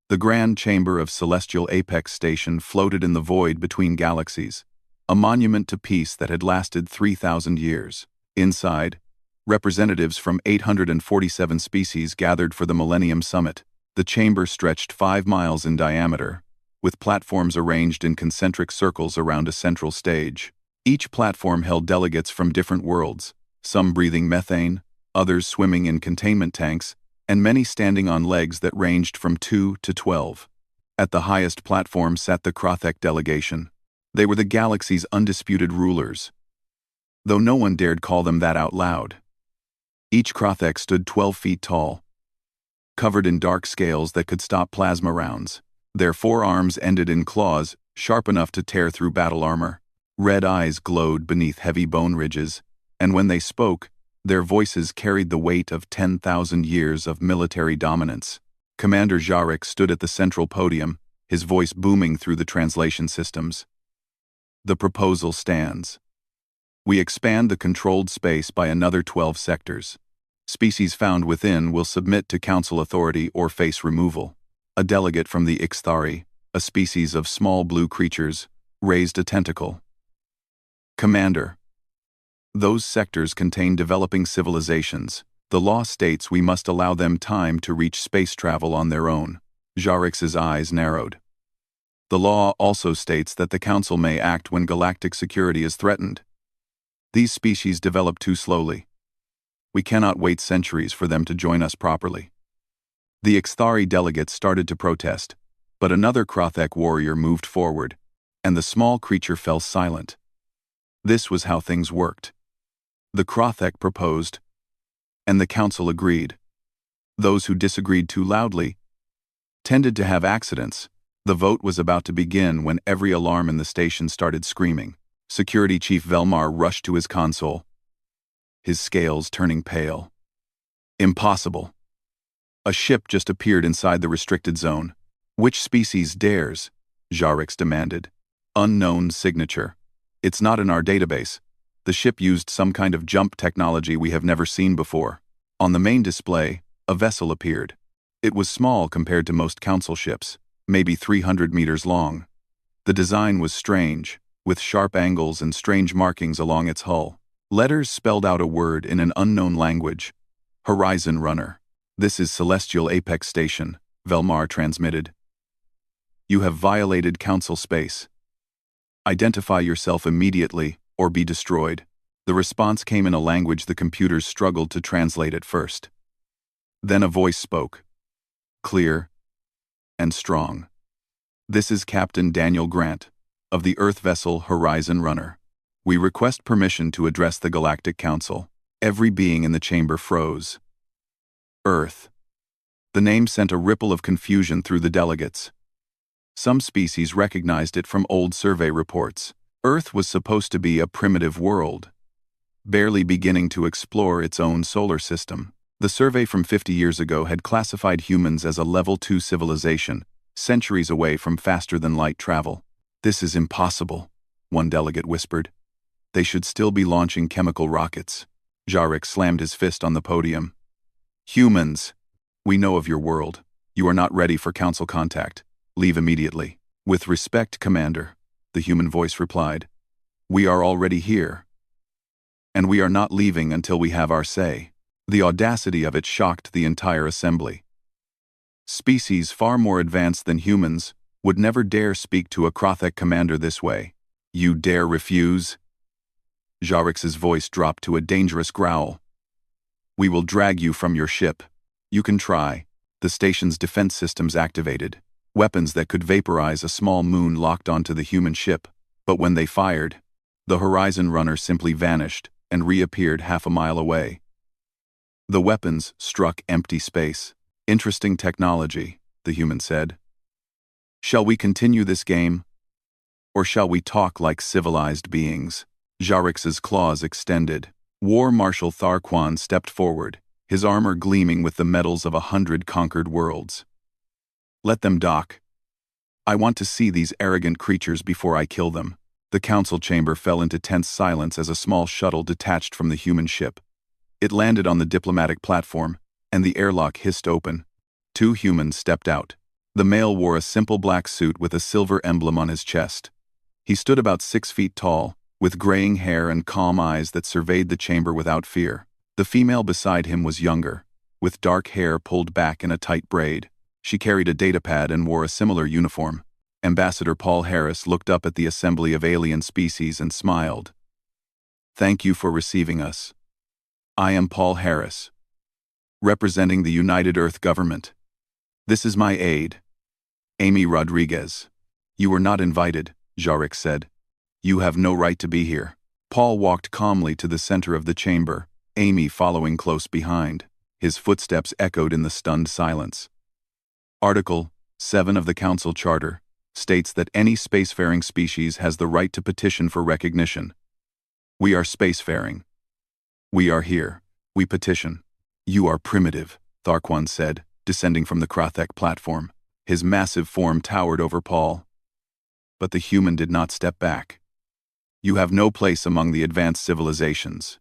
The grand chamber of Celestial Apex Station floated in the void between galaxies, a monument to peace that had lasted 3,000 years. Inside, representatives from 847 species gathered for the Millennium Summit. The chamber stretched 5 miles in diameter, with platforms arranged in concentric circles around a central stage. Each platform held delegates from different worlds, some breathing methane, others swimming in containment tanks, and many standing on legs that ranged from 2 to 12. At the highest platform sat the Krothek delegation. They were the galaxy's undisputed rulers, though no one dared call them that out loud. Each Krothek stood 12 feet tall, covered in dark scales that could stop plasma rounds. Their forearms ended in claws, sharp enough to tear through battle armor. Red eyes glowed beneath heavy bone ridges, and when they spoke, their voices carried the weight of 10,000 years of military dominance. Commander Jarek stood at the central podium, his voice booming through the translation systems. The proposal stands. We expand the controlled space by another 12 sectors. Species found within will submit to council authority or face removal. A delegate from the Ixthari, a species of small blue creatures, raised a tentacle. Commander, those sectors contain developing civilizations. The law states we must allow them time to reach space travel on their own. Jarek's eyes narrowed. The law also states that the Council may act when galactic security is threatened. These species develop too slowly. We cannot wait centuries for them to join us properly. The Ixthari delegates started to protest, but another Krothek warrior moved forward, and the small creature fell silent. This was how things worked. The Krothek proposed, and the Council agreed. Those who disagreed too loudly tended to have accidents. The vote was about to begin when every alarm in the station started screaming. Security Chief Velmar rushed to his console, his scales turning pale. Impossible. A ship just appeared inside the restricted zone. Which species dares? Jarek demanded. Unknown signature. It's not in our database. The ship used some kind of jump technology we have never seen before. On the main display, a vessel appeared. It was small compared to most council ships, maybe 300 meters long. The design was strange, with sharp angles and strange markings along its hull. Letters spelled out a word in an unknown language. Horizon Runner. This is Celestial Apex Station, Velmar transmitted. You have violated council space. Identify yourself immediately, or be destroyed. The response came in a language the computers struggled to translate at first. Then a voice spoke. Clear and strong. This is Captain Daniel Grant, of the Earth vessel Horizon Runner. We request permission to address the Galactic Council. Every being in the chamber froze. Earth. The name sent a ripple of confusion through the delegates. Some species recognized it from old survey reports. Earth was supposed to be a primitive world, barely beginning to explore its own solar system. The survey from 50 years ago had classified humans as a Level 2 civilization, centuries away from faster-than-light travel. This is impossible, one delegate whispered. They should still be launching chemical rockets. Jarek slammed his fist on the podium. Humans, we know of your world. You are not ready for council contact. Leave immediately. With respect, Commander, the human voice replied. We are already here. And we are not leaving until we have our say. The audacity of it shocked the entire assembly. Species far more advanced than humans would never dare speak to a Krothek commander this way. You dare refuse? Jarek's voice dropped to a dangerous growl. We will drag you from your ship. You can try. The station's defense systems activated. Weapons that could vaporize a small moon locked onto the human ship, but when they fired, the Horizon Runner simply vanished and reappeared half a mile away. The weapons struck empty space. Interesting technology, the human said. Shall we continue this game? Or shall we talk like civilized beings? Jarek's claws extended. War Marshal Tharquan stepped forward, his armor gleaming with the metals of 100 conquered worlds. Let them dock. I want to see these arrogant creatures before I kill them. The council chamber fell into tense silence as a small shuttle detached from the human ship. It landed on the diplomatic platform, and the airlock hissed open. 2 humans stepped out, The male wore a simple black suit with a silver emblem on his chest. He stood about 6 feet tall, with graying hair and calm eyes that surveyed the chamber without fear. The female beside him was younger, with dark hair pulled back in a tight braid. She carried a datapad and wore a similar uniform. Ambassador Paul Harris looked up at the assembly of alien species and smiled. "Thank you for receiving us. I am Paul Harris, representing the United Earth government. This is my aide, Amy Rodriguez." "You were not invited," Jarek said. "You have no right to be here." Paul walked calmly to the center of the chamber, Amy following close behind. His footsteps echoed in the stunned silence. Article 7 of the Council Charter states that any spacefaring species has the right to petition for recognition. We are spacefaring. We are here. We petition. "You are primitive," Tharquan said, descending from the Krathek platform. His massive form towered over Paul. But the human did not step back. "You have no place among the advanced civilizations."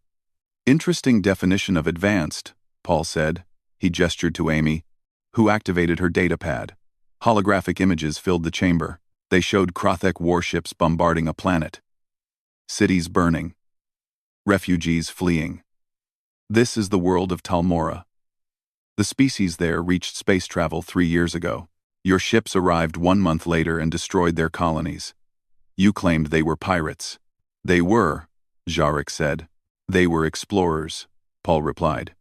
"Interesting definition of advanced," Paul said. He gestured to Amy, who activated her datapad. Holographic images filled the chamber. They showed Krathek warships bombarding a planet. Cities burning. Refugees fleeing. This is the world of Talmora. The species there reached space travel 3 years ago. Your ships arrived 1 month later and destroyed their colonies. You claimed they were pirates. "They were," Jarek said. "They were explorers," Paul replied.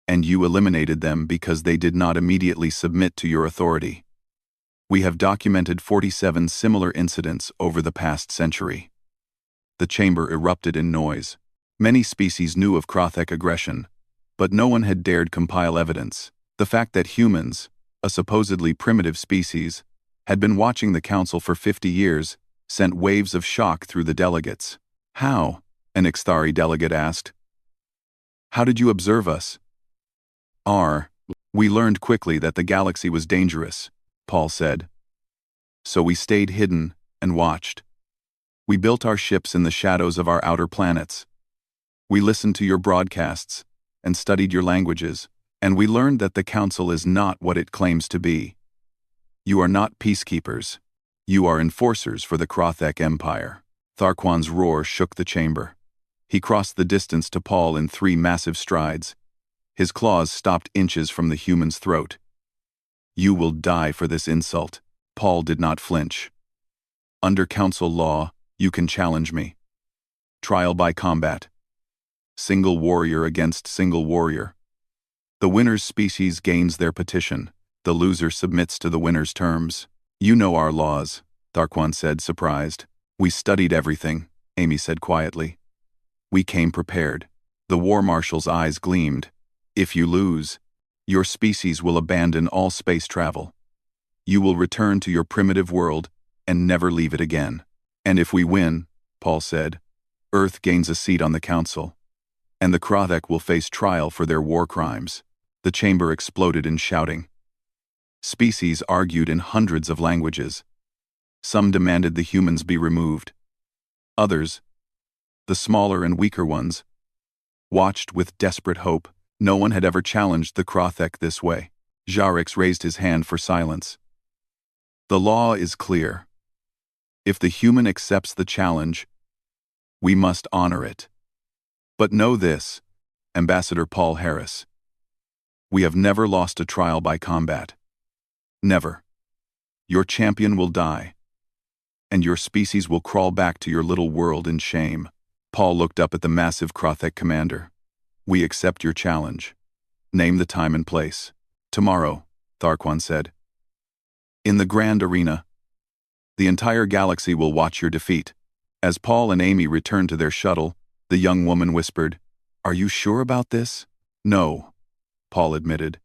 "And you eliminated them because they did not immediately submit to your authority. We have documented 47 similar incidents over the past century." The chamber erupted in noise. Many species knew of Krathek aggression, but no one had dared compile evidence. The fact that humans, a supposedly primitive species, had been watching the council for 50 years sent waves of shock through the delegates. "How?" an Ixthari delegate asked. "How did you observe us?" We learned quickly that the galaxy was dangerous," Paul said. "So we stayed hidden and watched. We built our ships in the shadows of our outer planets. We listened to your broadcasts and studied your languages, and we learned that the Council is not what it claims to be. You are not peacekeepers. You are enforcers for the Krathek Empire." Tharquan's roar shook the chamber. He crossed the distance to Paul in 3 massive strides. His claws stopped inches from the human's throat. "You will die for this insult." Paul did not flinch. "Under Council law, you can challenge me. Trial by combat. Single warrior against single warrior. The winner's species gains their petition. The loser submits to the winner's terms." "You know our laws," Tharquan said, surprised. "We studied everything," Amy said quietly. "We came prepared." The war marshal's eyes gleamed. "If you lose, your species will abandon all space travel. You will return to your primitive world and never leave it again." "And if we win," Paul said, "Earth gains a seat on the Council, and the Krathek will face trial for their war crimes." The chamber exploded in shouting. Species argued in hundreds of languages. Some demanded the humans be removed. Others, the smaller and weaker ones, watched with desperate hope. No one had ever challenged the Krathek this way. Jarek raised his hand for silence. "The law is clear. If the human accepts the challenge, we must honor it. But know this, Ambassador Paul Harris. We have never lost a trial by combat. Never. Your champion will die, and your species will crawl back to your little world in shame." Paul looked up at the massive Krathek commander. "We accept your challenge. Name the time and place." "Tomorrow," Tharquan said. "In the Grand Arena. The entire galaxy will watch your defeat." As Paul and Amy returned to their shuttle, the young woman whispered, "Are you sure about this?" "No," Paul admitted.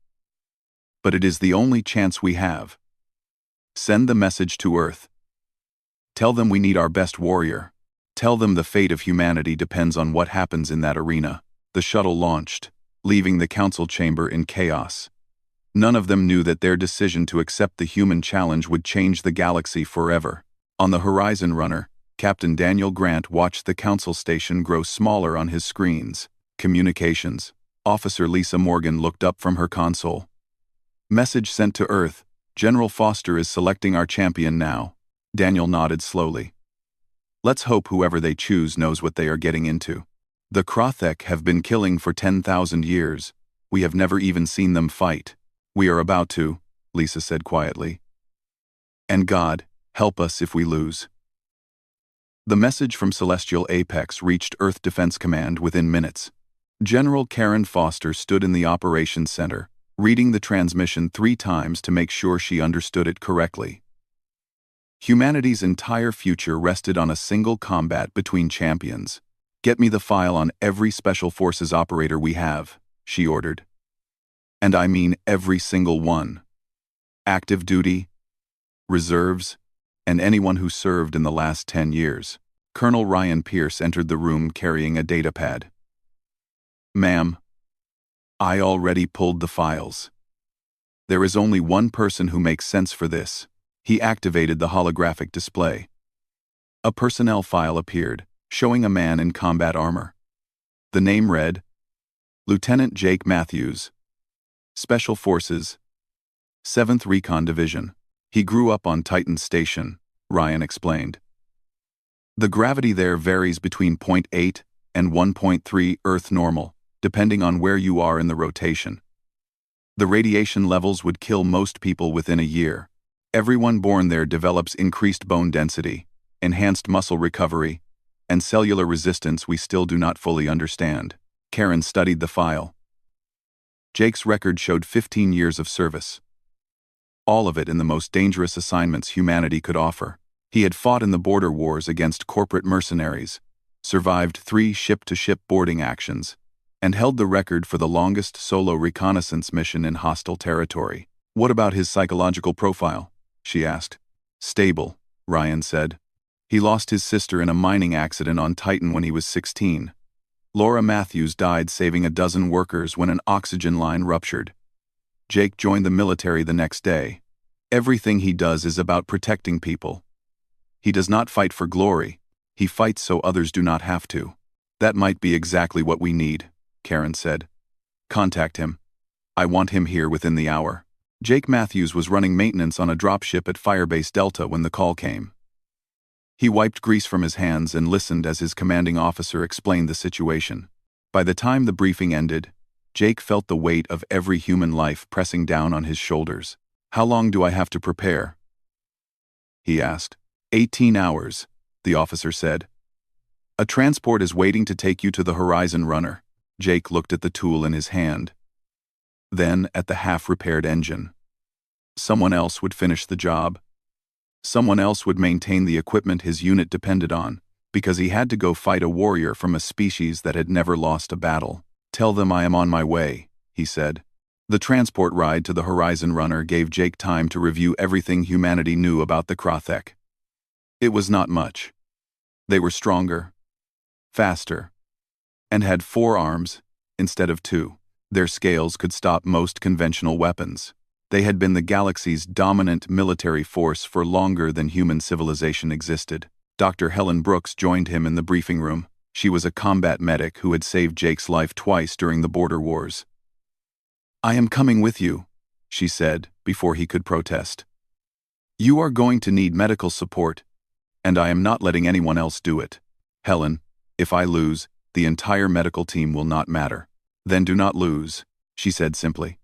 "But it is the only chance we have. Send the message to Earth. Tell them we need our best warrior. Tell them the fate of humanity depends on what happens in that arena." The shuttle launched, leaving the council chamber in chaos. None of them knew that their decision to accept the human challenge would change the galaxy forever. On the Horizon Runner, Captain Daniel Grant watched the council station grow smaller on his screens. Communications. Officer Lisa Morgan looked up from her console. "Message sent to Earth, General Foster is selecting our champion now. Daniel nodded slowly. Let's hope whoever they choose knows what they are getting into. The Krothek have been killing for 10,000 years. We have never even seen them fight. We are about to, Lisa said quietly. And God, help us if we lose. The message from Celestial Apex reached Earth Defense Command within minutes. General Karen Foster stood in the operations center, reading the transmission 3 times to make sure she understood it correctly. Humanity's entire future rested on a single combat between champions. Get me the file on every Special Forces operator we have, she ordered. And I mean every single one. Active duty, reserves, and anyone who served in the last 10 years. Colonel Ryan Pierce entered the room carrying a datapad. Ma'am, I already pulled the files. There is only one person who makes sense for this. He activated the holographic display. A personnel file appeared, showing a man in combat armor. The name read, Lieutenant Jake Matthews, Special Forces, 7th Recon Division. He grew up on Titan Station, Ryan explained. The gravity there varies between 0.8 and 1.3 Earth normal, depending on where you are in the rotation. The radiation levels would kill most people within a year. Everyone born there develops increased bone density, enhanced muscle recovery, and cellular resistance we still do not fully understand. Karen studied the file. Jake's record showed 15 years of service. All of it in the most dangerous assignments humanity could offer. He had fought in the border wars against corporate mercenaries, survived 3 ship-to-ship boarding actions, and held the record for the longest solo reconnaissance mission in hostile territory. What about his psychological profile? She asked. Stable, Ryan said. He lost his sister in a mining accident on Titan when he was 16. Laura Matthews died saving a dozen workers when an oxygen line ruptured. Jake joined the military the next day. Everything he does is about protecting people. He does not fight for glory. He fights so others do not have to. That might be exactly what we need, Karen said. Contact him. I want him here within the hour. Jake Matthews was running maintenance on a dropship at Firebase Delta when the call came. He wiped grease from his hands and listened as his commanding officer explained the situation. By the time the briefing ended, Jake felt the weight of every human life pressing down on his shoulders. How long do I have to prepare? He asked. 18 hours, the officer said. A transport is waiting to take you to the Horizon Runner. Jake looked at the tool in his hand. Then at the half-repaired engine. Someone else would finish the job. Someone else would maintain the equipment his unit depended on, because he had to go fight a warrior from a species that had never lost a battle. Tell them I am on my way, he said. The transport ride to the Horizon Runner gave Jake time to review everything humanity knew about the Krothek. It was not much. They were stronger, faster, and had 4 arms instead of 2. Their scales could stop most conventional weapons. They had been the galaxy's dominant military force for longer than human civilization existed. Dr. Helen Brooks joined him in the briefing room. She was a combat medic who had saved Jake's life twice during the border wars. I am coming with you, she said before he could protest. You are going to need medical support, and I am not letting anyone else do it. Helen, if I lose, the entire medical team will not matter. Then do not lose, she said simply.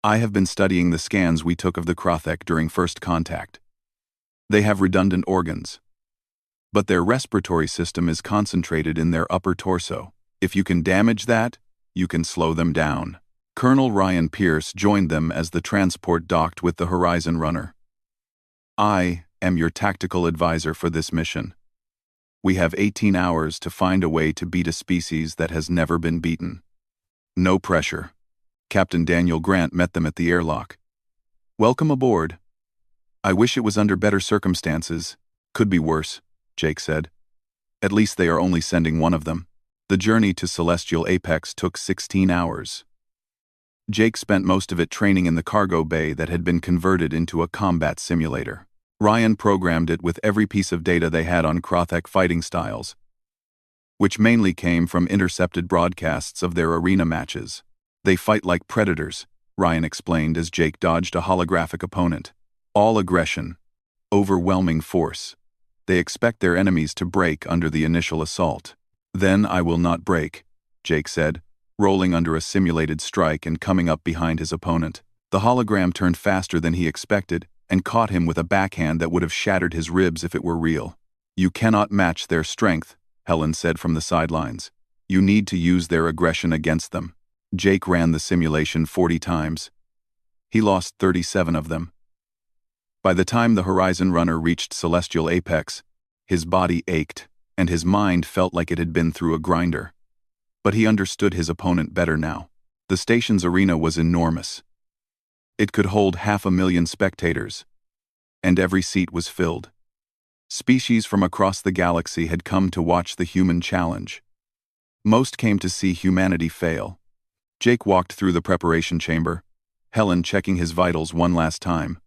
I have been studying the scans we took of the Krothek during first contact. They have redundant organs, but their respiratory system is concentrated in their upper torso. If you can damage that, you can slow them down. Colonel Ryan Pierce joined them as the transport docked with the Horizon Runner. I am your tactical advisor for this mission. We have 18 hours to find a way to beat a species that has never been beaten. No pressure. Captain Daniel Grant met them at the airlock. Welcome aboard. I wish it was under better circumstances. Could be worse, Jake said. At least they are only sending one of them. The journey to Celestial Apex took 16 hours. Jake spent most of it training in the cargo bay that had been converted into a combat simulator. Ryan programmed it with every piece of data they had on Krothek fighting styles, which mainly came from intercepted broadcasts of their arena matches. They fight like predators, Ryan explained as Jake dodged a holographic opponent. All aggression. Overwhelming force. They expect their enemies to break under the initial assault. Then I will not break, Jake said, rolling under a simulated strike and coming up behind his opponent. The hologram turned faster than he expected and caught him with a backhand that would have shattered his ribs if it were real. You cannot match their strength, Helen said from the sidelines. You need to use their aggression against them. Jake ran the simulation 40 times. He lost 37 of them. By the time the Horizon Runner reached celestial apex, his body ached, and his mind felt like it had been through a grinder. But he understood his opponent better now. The station's arena was enormous. It could hold 500,000 spectators, and every seat was filled. Species from across the galaxy had come to watch the human challenge. Most came to see humanity fail. Jake walked through the preparation chamber, Helen checking his vitals one last time.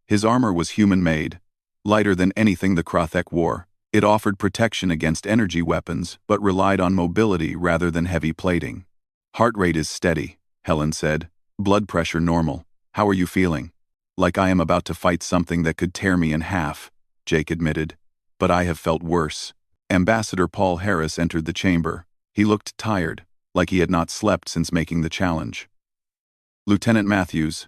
His armor was human-made, lighter than anything the Krothek wore. It offered protection against energy weapons, but relied on mobility rather than heavy plating. Heart rate is steady, Helen said. Blood pressure normal. How are you feeling? Like I am about to fight something that could tear me in half, Jake admitted. But I have felt worse. Ambassador Paul Harris entered the chamber. He looked tired, like he had not slept since making the challenge. Lieutenant Matthews,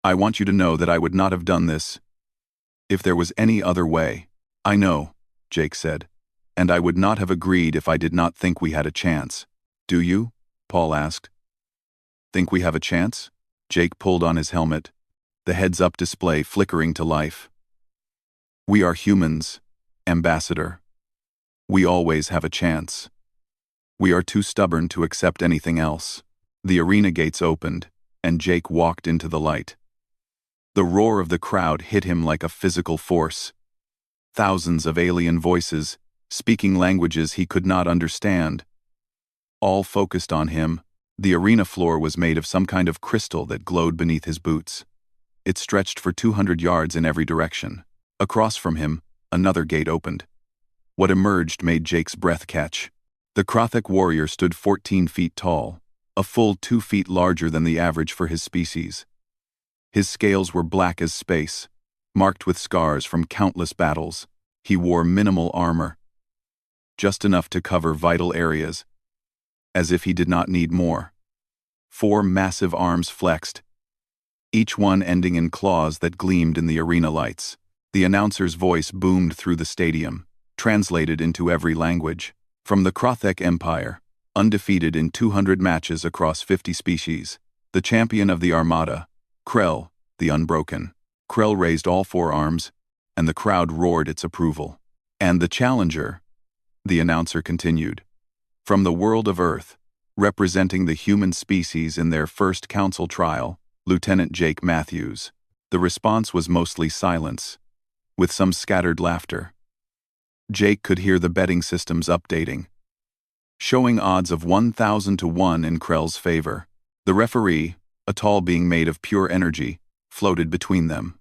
I want you to know that I would not have done this if there was any other way. I know, Jake said, and I would not have agreed if I did not think we had a chance. Do you? Paul asked. Think we have a chance? Jake pulled on his helmet, the heads-up display flickering to life. We are humans, Ambassador. We always have a chance. We are too stubborn to accept anything else. The arena gates opened, and Jake walked into the light. The roar of the crowd hit him like a physical force. Thousands of alien voices, speaking languages he could not understand. All focused on him. The arena floor was made of some kind of crystal that glowed beneath his boots. It stretched for 200 yards in every direction. Across from him, another gate opened. What emerged made Jake's breath catch. The Krothek warrior stood 14 feet tall, a full 2 feet larger than the average for his species. His scales were black as space, marked with scars from countless battles. He wore minimal armor, just enough to cover vital areas, as if he did not need more. 4 massive arms flexed, each one ending in claws that gleamed in the arena lights. The announcer's voice boomed through the stadium, translated into every language. From the Krothek Empire, undefeated in 200 matches across 50 species, the champion of the Armada, Krell, the Unbroken. Krell raised all 4 arms, and the crowd roared its approval. And the challenger, the announcer continued, from the world of Earth, representing the human species in their first council trial, Lieutenant Jake Matthews. The response was mostly silence, with some scattered laughter. Jake could hear the betting systems updating, showing odds of 1,000 to 1 in Krell's favor. The referee, a tall being made of pure energy, floated between them.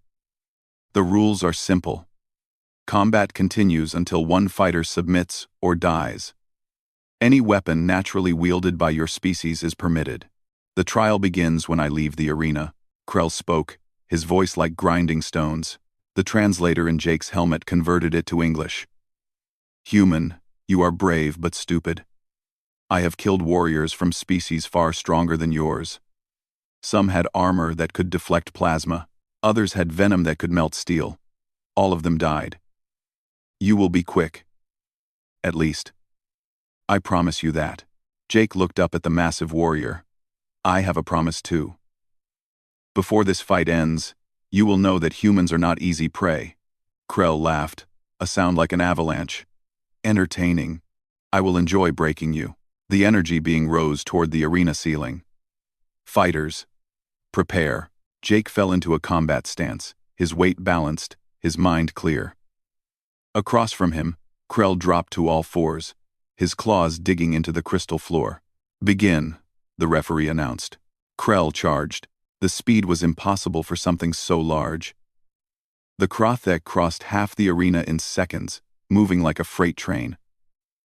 The rules are simple. Combat continues until one fighter submits or dies. Any weapon naturally wielded by your species is permitted. The trial begins when I leave the arena. Krell spoke, his voice like grinding stones. The translator in Jake's helmet converted it to English. Human, you are brave but stupid. I have killed warriors from species far stronger than yours. Some had armor that could deflect plasma. Others had venom that could melt steel. All of them died. You will be quick. At least. I promise you that. Jake looked up at the massive warrior. I have a promise too. Before this fight ends, you will know that humans are not easy prey. Krell laughed, a sound like an avalanche. Entertaining. I will enjoy breaking you. The energy being rose toward the arena ceiling. Fighters, prepare. Jake fell into a combat stance, his weight balanced, his mind clear. Across from him, Krell dropped to all fours, his claws digging into the crystal floor. Begin, the referee announced. Krell charged. The speed was impossible for something so large. The Krothek crossed half the arena in seconds, moving like a freight train.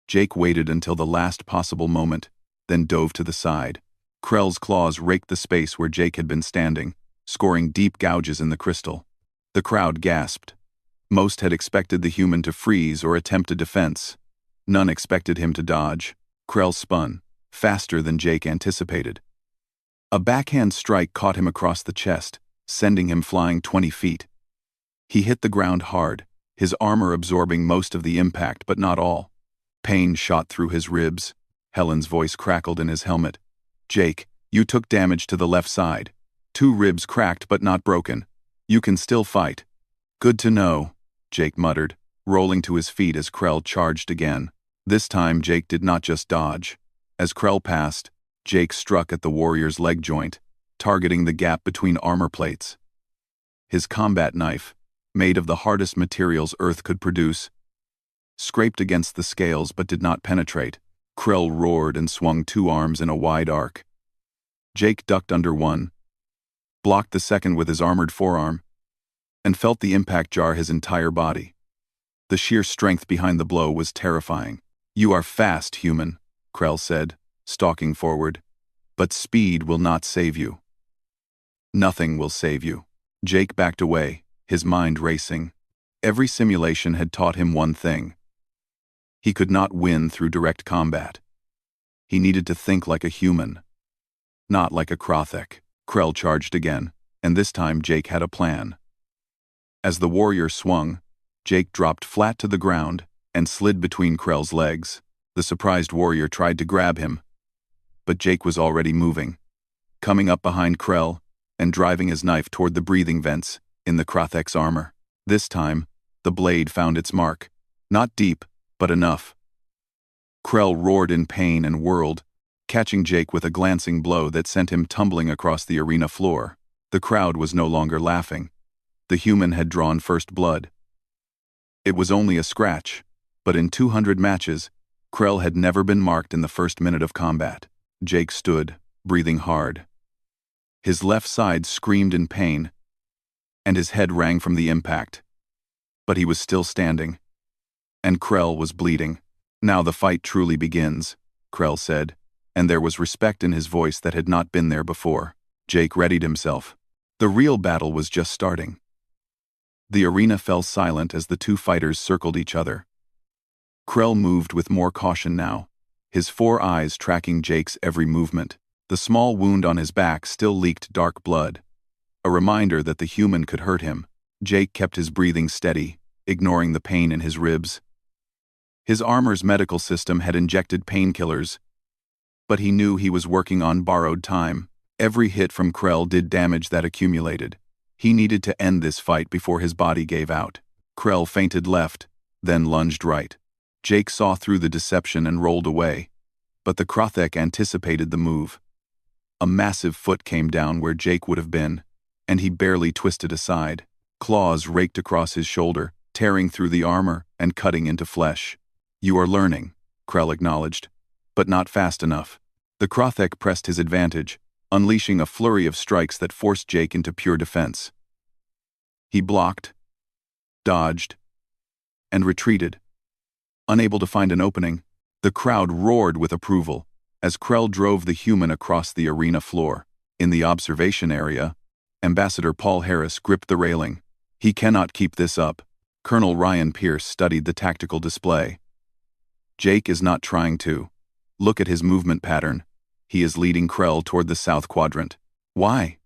Jake waited until the last possible moment, then dove to the side. Krell's claws raked the space where Jake had been standing, scoring deep gouges in the crystal. The crowd gasped. Most had expected the human to freeze or attempt a defense. None expected him to dodge. Krell spun, faster than Jake anticipated. A backhand strike caught him across the chest, sending him flying 20 feet. He hit the ground hard, his armor absorbing most of the impact but not all. Pain shot through his ribs. Helen's voice crackled in his helmet. "Jake, you took damage to the left side. 2 ribs cracked but not broken. You can still fight." "Good to know," Jake muttered, rolling to his feet as Krell charged again. This time Jake did not just dodge. As Krell passed, Jake struck at the warrior's leg joint, targeting the gap between armor plates. His combat knife, made of the hardest materials Earth could produce, scraped against the scales but did not penetrate. Krell roared and swung 2 arms in a wide arc. Jake ducked under one, blocked the second with his armored forearm, and felt the impact jar his entire body. The sheer strength behind the blow was terrifying. "You are fast, human," Krell said, stalking forward. "But speed will not save you." "Nothing will save you." Jake backed away, his mind racing. Every simulation had taught him one thing. He could not win through direct combat. He needed to think like a human, not like a Krothek. Krell charged again, and this time Jake had a plan. As the warrior swung, Jake dropped flat to the ground and slid between Krell's legs. The surprised warrior tried to grab him, but Jake was already moving, coming up behind Krell and driving his knife toward the breathing vents in the Krothek's armor. This time, the blade found its mark. Not deep, but enough. Krell roared in pain and whirled, catching Jake with a glancing blow that sent him tumbling across the arena floor. The crowd was no longer laughing. The human had drawn first blood. It was only a scratch, but in 200 matches, Krell had never been marked in the first minute of combat. Jake stood, breathing hard. His left side screamed in pain, and his head rang from the impact. But he was still standing, and Krell was bleeding. "Now the fight truly begins," Krell said, and there was respect in his voice that had not been there before. Jake readied himself. The real battle was just starting. The arena fell silent as the 2 fighters circled each other. Krell moved with more caution now, his 4 eyes tracking Jake's every movement. The small wound on his back still leaked dark blood, a reminder that the human could hurt him. Jake kept his breathing steady, ignoring the pain in his ribs. His armor's medical system had injected painkillers, but he knew he was working on borrowed time. Every hit from Krell did damage that accumulated. He needed to end this fight before his body gave out. Krell feinted left, then lunged right. Jake saw through the deception and rolled away, but the Krothek anticipated the move. A massive foot came down where Jake would have been, and he barely twisted aside. Claws raked across his shoulder, tearing through the armor and cutting into flesh. "You are learning," Krell acknowledged, "but not fast enough." The Krothek pressed his advantage, unleashing a flurry of strikes that forced Jake into pure defense. He blocked, dodged, and retreated. Unable to find an opening, the crowd roared with approval as Krell drove the human across the arena floor. In the observation area, Ambassador Paul Harris gripped the railing. "He cannot keep this up." Colonel Ryan Pierce studied the tactical display. "Jake is not trying to. Look at his movement pattern. He is leading Krell toward the south quadrant." "Why?"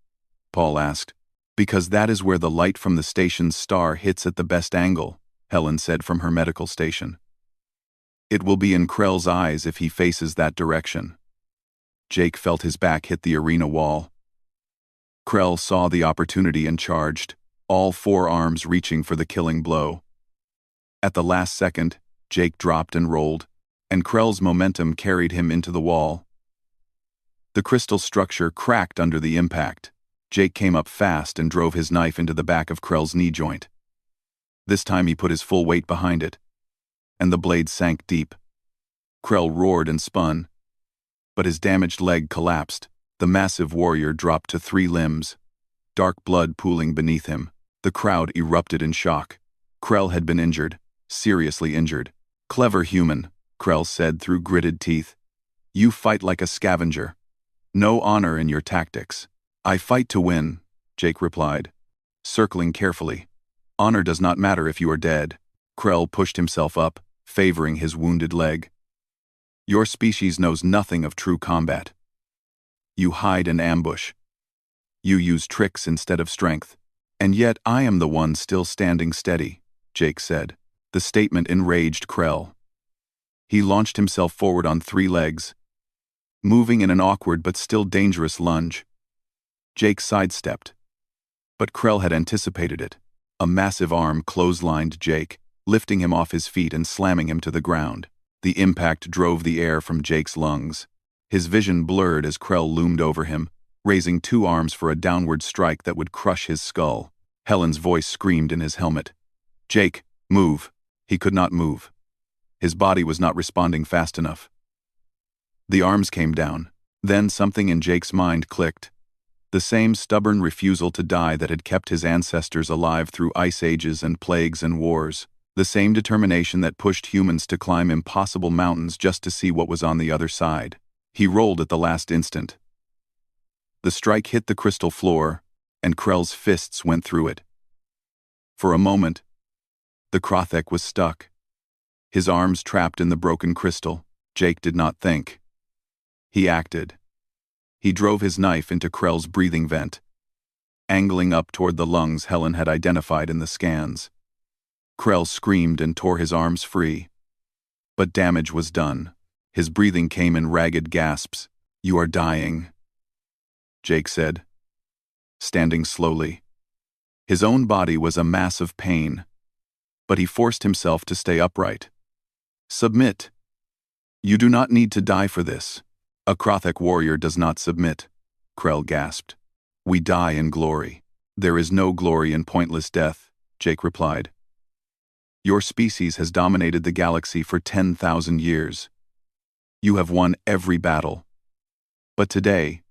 Paul asked. "Because that is where the light from the station's star hits at the best angle," Helen said from her medical station. "It will be in Krell's eyes if he faces that direction." Jake felt his back hit the arena wall. Krell saw the opportunity and charged, all 4 arms reaching for the killing blow. At the last second, Jake dropped and rolled, and Krell's momentum carried him into the wall. The crystal structure cracked under the impact. Jake came up fast and drove his knife into the back of Krell's knee joint. This time he put his full weight behind it, and the blade sank deep. Krell roared and spun, but his damaged leg collapsed. The massive warrior dropped to 3 limbs, dark blood pooling beneath him. The crowd erupted in shock. Krell had been injured, seriously injured. "Clever human," Krell said through gritted teeth. "You fight like a scavenger. No honor in your tactics. I fight to win, Jake replied, circling carefully. Honor does not matter if you are dead. Krell pushed himself up, favoring his wounded leg. Your species knows nothing of true combat. You hide and ambush. You use tricks instead of strength. And yet I am the one still standing steady, Jake said. The statement enraged Krell. He launched himself forward on 3 legs, moving in an awkward but still dangerous lunge. Jake sidestepped. But Krell had anticipated it. A massive arm clotheslined Jake, lifting him off his feet and slamming him to the ground. The impact drove the air from Jake's lungs. His vision blurred as Krell loomed over him, raising 2 arms for a downward strike that would crush his skull. Helen's voice screamed in his helmet. Jake, move. He could not move. His body was not responding fast enough. The arms came down. Then something in Jake's mind clicked. The same stubborn refusal to die that had kept his ancestors alive through ice ages and plagues and wars. The same determination that pushed humans to climb impossible mountains just to see what was on the other side. He rolled at the last instant. The strike hit the crystal floor, and Krell's fists went through it. For a moment, the Krothek was stuck, his arms trapped in the broken crystal. Jake did not think. He acted. He drove his knife into Krell's breathing vent, angling up toward the lungs Helen had identified in the scans. Krell screamed and tore his arms free. But damage was done. His breathing came in ragged gasps. You are dying, Jake said, standing slowly. His own body was a mass of pain, but he forced himself to stay upright. Submit. You do not need to die for this. A Krothek warrior does not submit, Krell gasped. We die in glory. There is no glory in pointless death, Jake replied. Your species has dominated the galaxy for 10,000 years. You have won every battle. But today,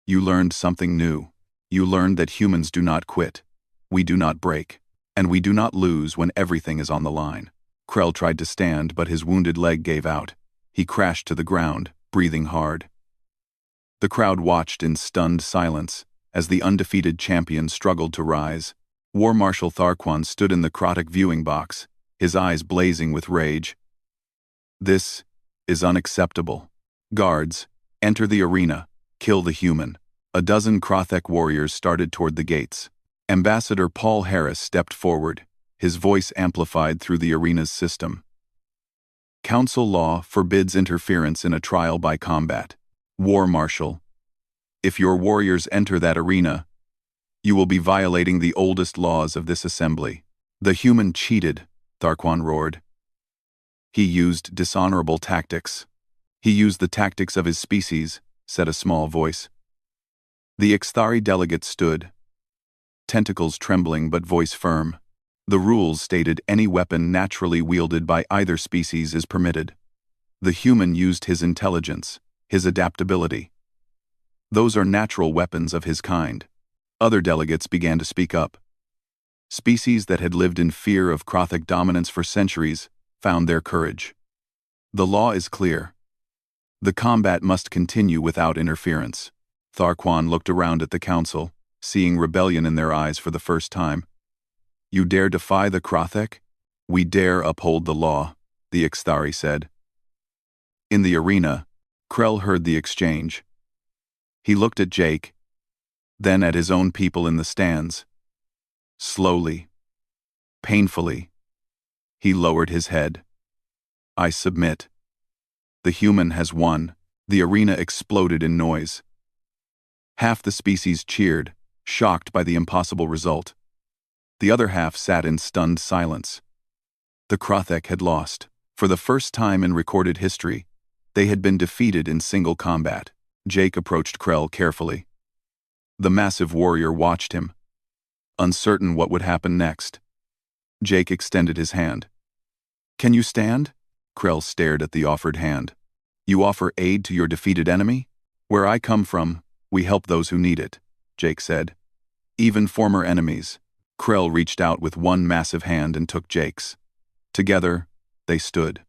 you learned something new. You learned that humans do not quit. We do not break. And we do not lose when everything is on the line. Krell tried to stand, but his wounded leg gave out. He crashed to the ground, breathing hard. The crowd watched in stunned silence as the undefeated champion struggled to rise. War Marshal Tharquan stood in the Krothek viewing box, his eyes blazing with rage. This is unacceptable. Guards, enter the arena, kill the human. A dozen Krothek warriors started toward the gates. Ambassador Paul Harris stepped forward, his voice amplified through the arena's system. Council law forbids interference in a trial by combat. War Marshal, if your warriors enter that arena, you will be violating the oldest laws of this assembly. The human cheated, Tharquan roared. He used dishonorable tactics. He used the tactics of his species, said a small voice. The Ixthari delegate stood, tentacles trembling but voice firm. The rules stated any weapon naturally wielded by either species is permitted. The human used his intelligence, his adaptability. Those are natural weapons of his kind. Other delegates began to speak up. Species that had lived in fear of Krothek dominance for centuries found their courage. The law is clear. The combat must continue without interference. Tharquan looked around at the council, seeing rebellion in their eyes for the first time. You dare defy the Krothek? We dare uphold the law, the Ixthari said. In the arena, Krell heard the exchange. He looked at Jake, then at his own people in the stands. Slowly, painfully, he lowered his head. I submit. The human has won. The arena exploded in noise. Half the species cheered, shocked by the impossible result. The other half sat in stunned silence. The Krothek had lost. For the first time in recorded history, they had been defeated in single combat. Jake approached Krell carefully. The massive warrior watched him, uncertain what would happen next. Jake extended his hand. Can you stand? Krell stared at the offered hand. You offer aid to your defeated enemy? Where I come from, we help those who need it, Jake said. Even former enemies. Krell reached out with one massive hand and took Jake's. Together, they stood.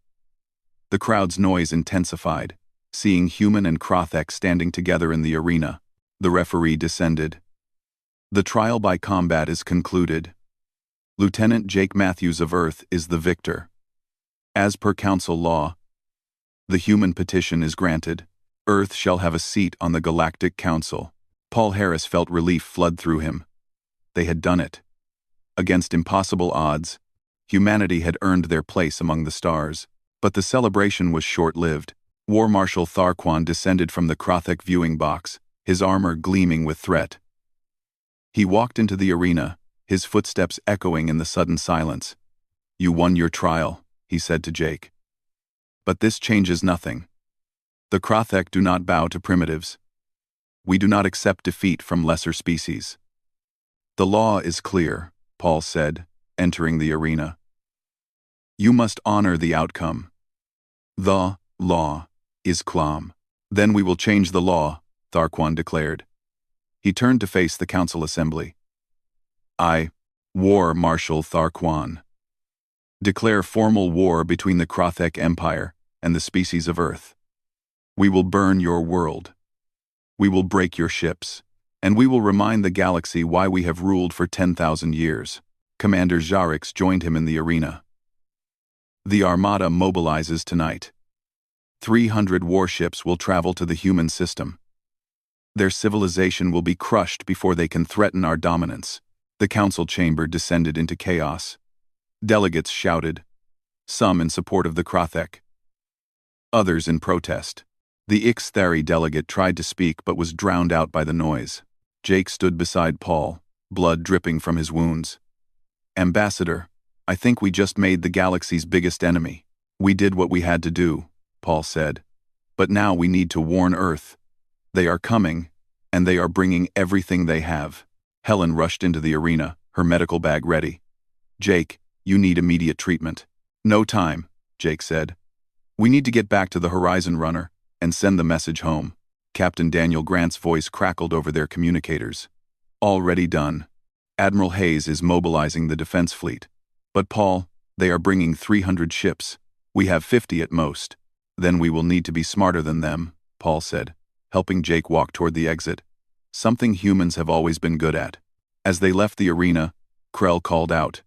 The crowd's noise intensified. seeing Human and Krothek standing together in the arena. The referee descended. The trial by combat is concluded. Lieutenant Jake Matthews of Earth is the victor. As per council law, the human petition is granted. Earth shall have a seat on the Galactic Council. Paul Harris felt relief flood through him. They had done it. Against impossible odds, humanity had earned their place among the stars. But the celebration was short-lived. War Marshal Tharquan descended from the Krothek viewing box, his armor gleaming with threat. He walked into the arena, his footsteps echoing in the sudden silence. "You won your trial," he said to Jake. "But this changes nothing. The Krothek do not bow to primitives. We do not accept defeat from lesser species." "The law is clear," Paul said, entering the arena. "You must honor the outcome. The law is clam." "Then we will change the law," Tharquan declared. He turned to face the council assembly. "I, War Marshal Tharquan, declare formal war between the Krothek Empire and the species of Earth. We will burn your world. We will break your ships, and we will remind the galaxy why we have ruled for 10,000 years. Commander Jarix joined him in the arena. The Armada mobilizes tonight. 300 warships will travel to the human system. Their civilization will be crushed before they can threaten our dominance. The council chamber descended into chaos. Delegates shouted, some in support of the Krothek, others in protest. The Ixthari delegate tried to speak but was drowned out by the noise. Jake stood beside Paul, blood dripping from his wounds. "Ambassador, I think we just made the galaxy's biggest enemy. We did what we had to do," Paul said. "But now we need to warn Earth. They are coming, and they are bringing everything they have." Helen rushed into the arena, her medical bag ready. "Jake, you need immediate treatment." "No time," Jake said. "We need to get back to the Horizon Runner and send the message home." Captain Daniel Grant's voice crackled over their communicators. "Already done. Admiral Hayes is mobilizing the defense fleet. But Paul, they are bringing 300 ships. We have 50 at most. Then we will need to be smarter than them," Paul said, helping Jake walk toward the exit. Something humans have always been good at. As they left the arena, Krell called out,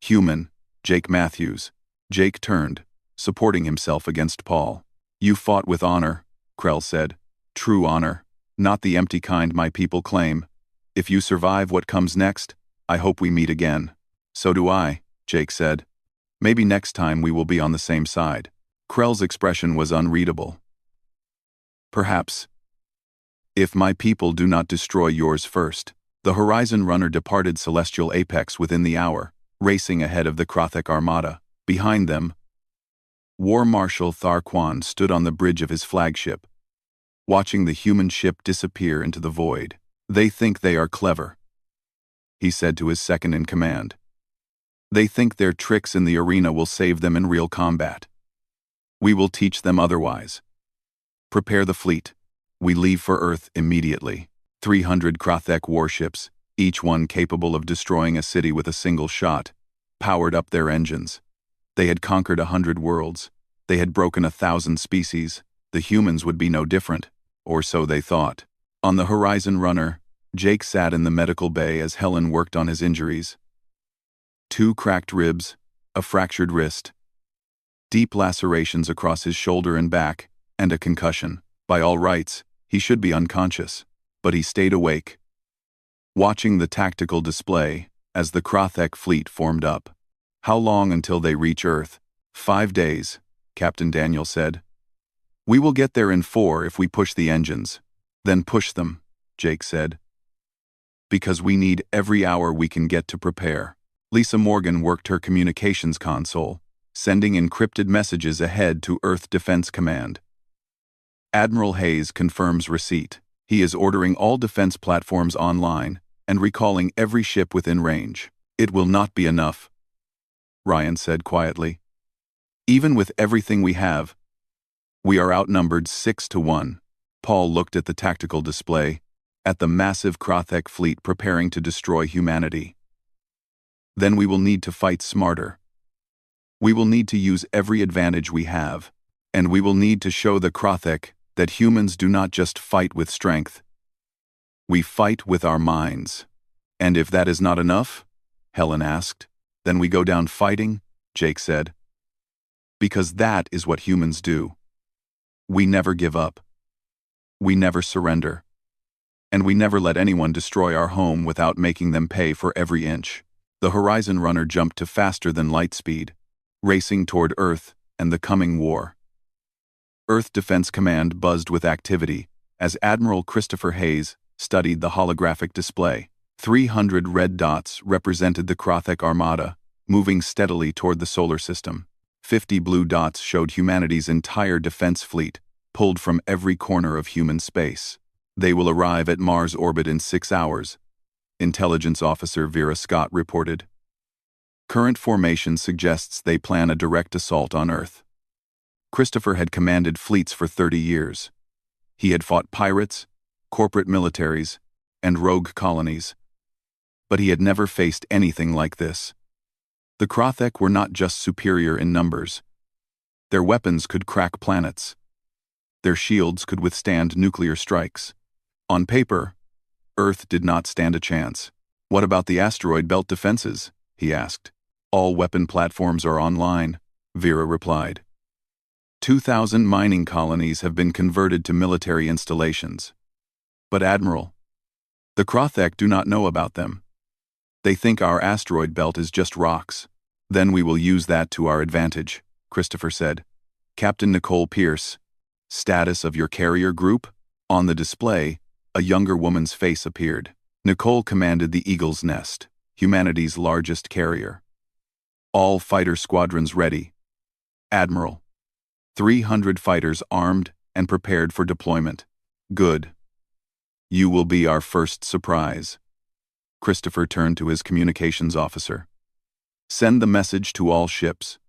"Human, Jake Matthews." Jake turned, supporting himself against Paul. "You fought with honor," Krell said. "True honor, not the empty kind my people claim. If you survive what comes next, I hope we meet again." "So do I," Jake said. "Maybe next time we will be on the same side." Krell's expression was unreadable. "Perhaps. If my people do not destroy yours first." The Horizon Runner departed Celestial Apex within the hour, racing ahead of the Krothek Armada. Behind them, War Marshal Tharquan stood on the bridge of his flagship, watching the human ship disappear into the void. "They think they are clever," he said to his second-in-command. "They think their tricks in the arena will save them in real combat. We will teach them otherwise. Prepare the fleet. We leave for Earth immediately." 300 Krothek warships, each one capable of destroying a city with a single shot, powered up their engines. They had conquered 100 worlds. They had broken 1,000 species. The humans would be no different, or so they thought. On the Horizon Runner, Jake sat in the medical bay as Helen worked on his injuries. 2 cracked ribs, a fractured wrist, deep lacerations across his shoulder and back, and a concussion. By all rights, he should be unconscious, but he stayed awake, watching the tactical display as the Krothek fleet formed up. "How long until they reach Earth?" 5 days, Captain Daniel said. "We will get there in 4 if we push the engines." "Then push them," Jake said. "Because we need every hour we can get to prepare." Lisa Morgan worked her communications console, sending encrypted messages ahead to Earth Defense Command. Admiral Hayes confirms receipt. He is ordering all defense platforms online and recalling every ship within range. "It will not be enough," Ryan said quietly. "Even with everything we have, we are outnumbered 6-1. Paul looked at the tactical display, at the massive Krothek fleet preparing to destroy humanity. "Then we will need to fight smarter. We will need to use every advantage we have." And we will need to show the Krothek that humans do not just fight with strength. We fight with our minds. And if that is not enough? Helen asked. Then we go down fighting, Jake said. Because that is what humans do. We never give up. We never surrender. And we never let anyone destroy our home without making them pay for every inch. The Horizon Runner jumped to faster than light speed, racing toward Earth and the coming war. Earth Defense Command buzzed with activity as Admiral Christopher Hayes studied the holographic display. 300 red dots represented the Krothek Armada, moving steadily toward the solar system. 50 blue dots showed humanity's entire defense fleet, pulled from every corner of human space. They will arrive at Mars orbit in 6 hours, Intelligence Officer Vera Scott reported. Current formation suggests they plan a direct assault on Earth. Christopher had commanded fleets for 30 years. He had fought pirates, corporate militaries, and rogue colonies. But he had never faced anything like this. The Krothek were not just superior in numbers. Their weapons could crack planets. Their shields could withstand nuclear strikes. On paper, Earth did not stand a chance. What about the asteroid belt defenses? He asked. All weapon platforms are online, Vera replied. 2,000 mining colonies have been converted to military installations. But Admiral, the Krothek do not know about them. They think our asteroid belt is just rocks. Then we will use that to our advantage, Christopher said. Captain Nicole Pierce, status of your carrier group? On the display, a younger woman's face appeared. Nicole commanded the Eagle's Nest, humanity's largest carrier. All fighter squadrons ready. Admiral. 300 fighters armed and prepared for deployment. Good. You will be our first surprise. Christopher turned to his communications officer. Send the message to all ships.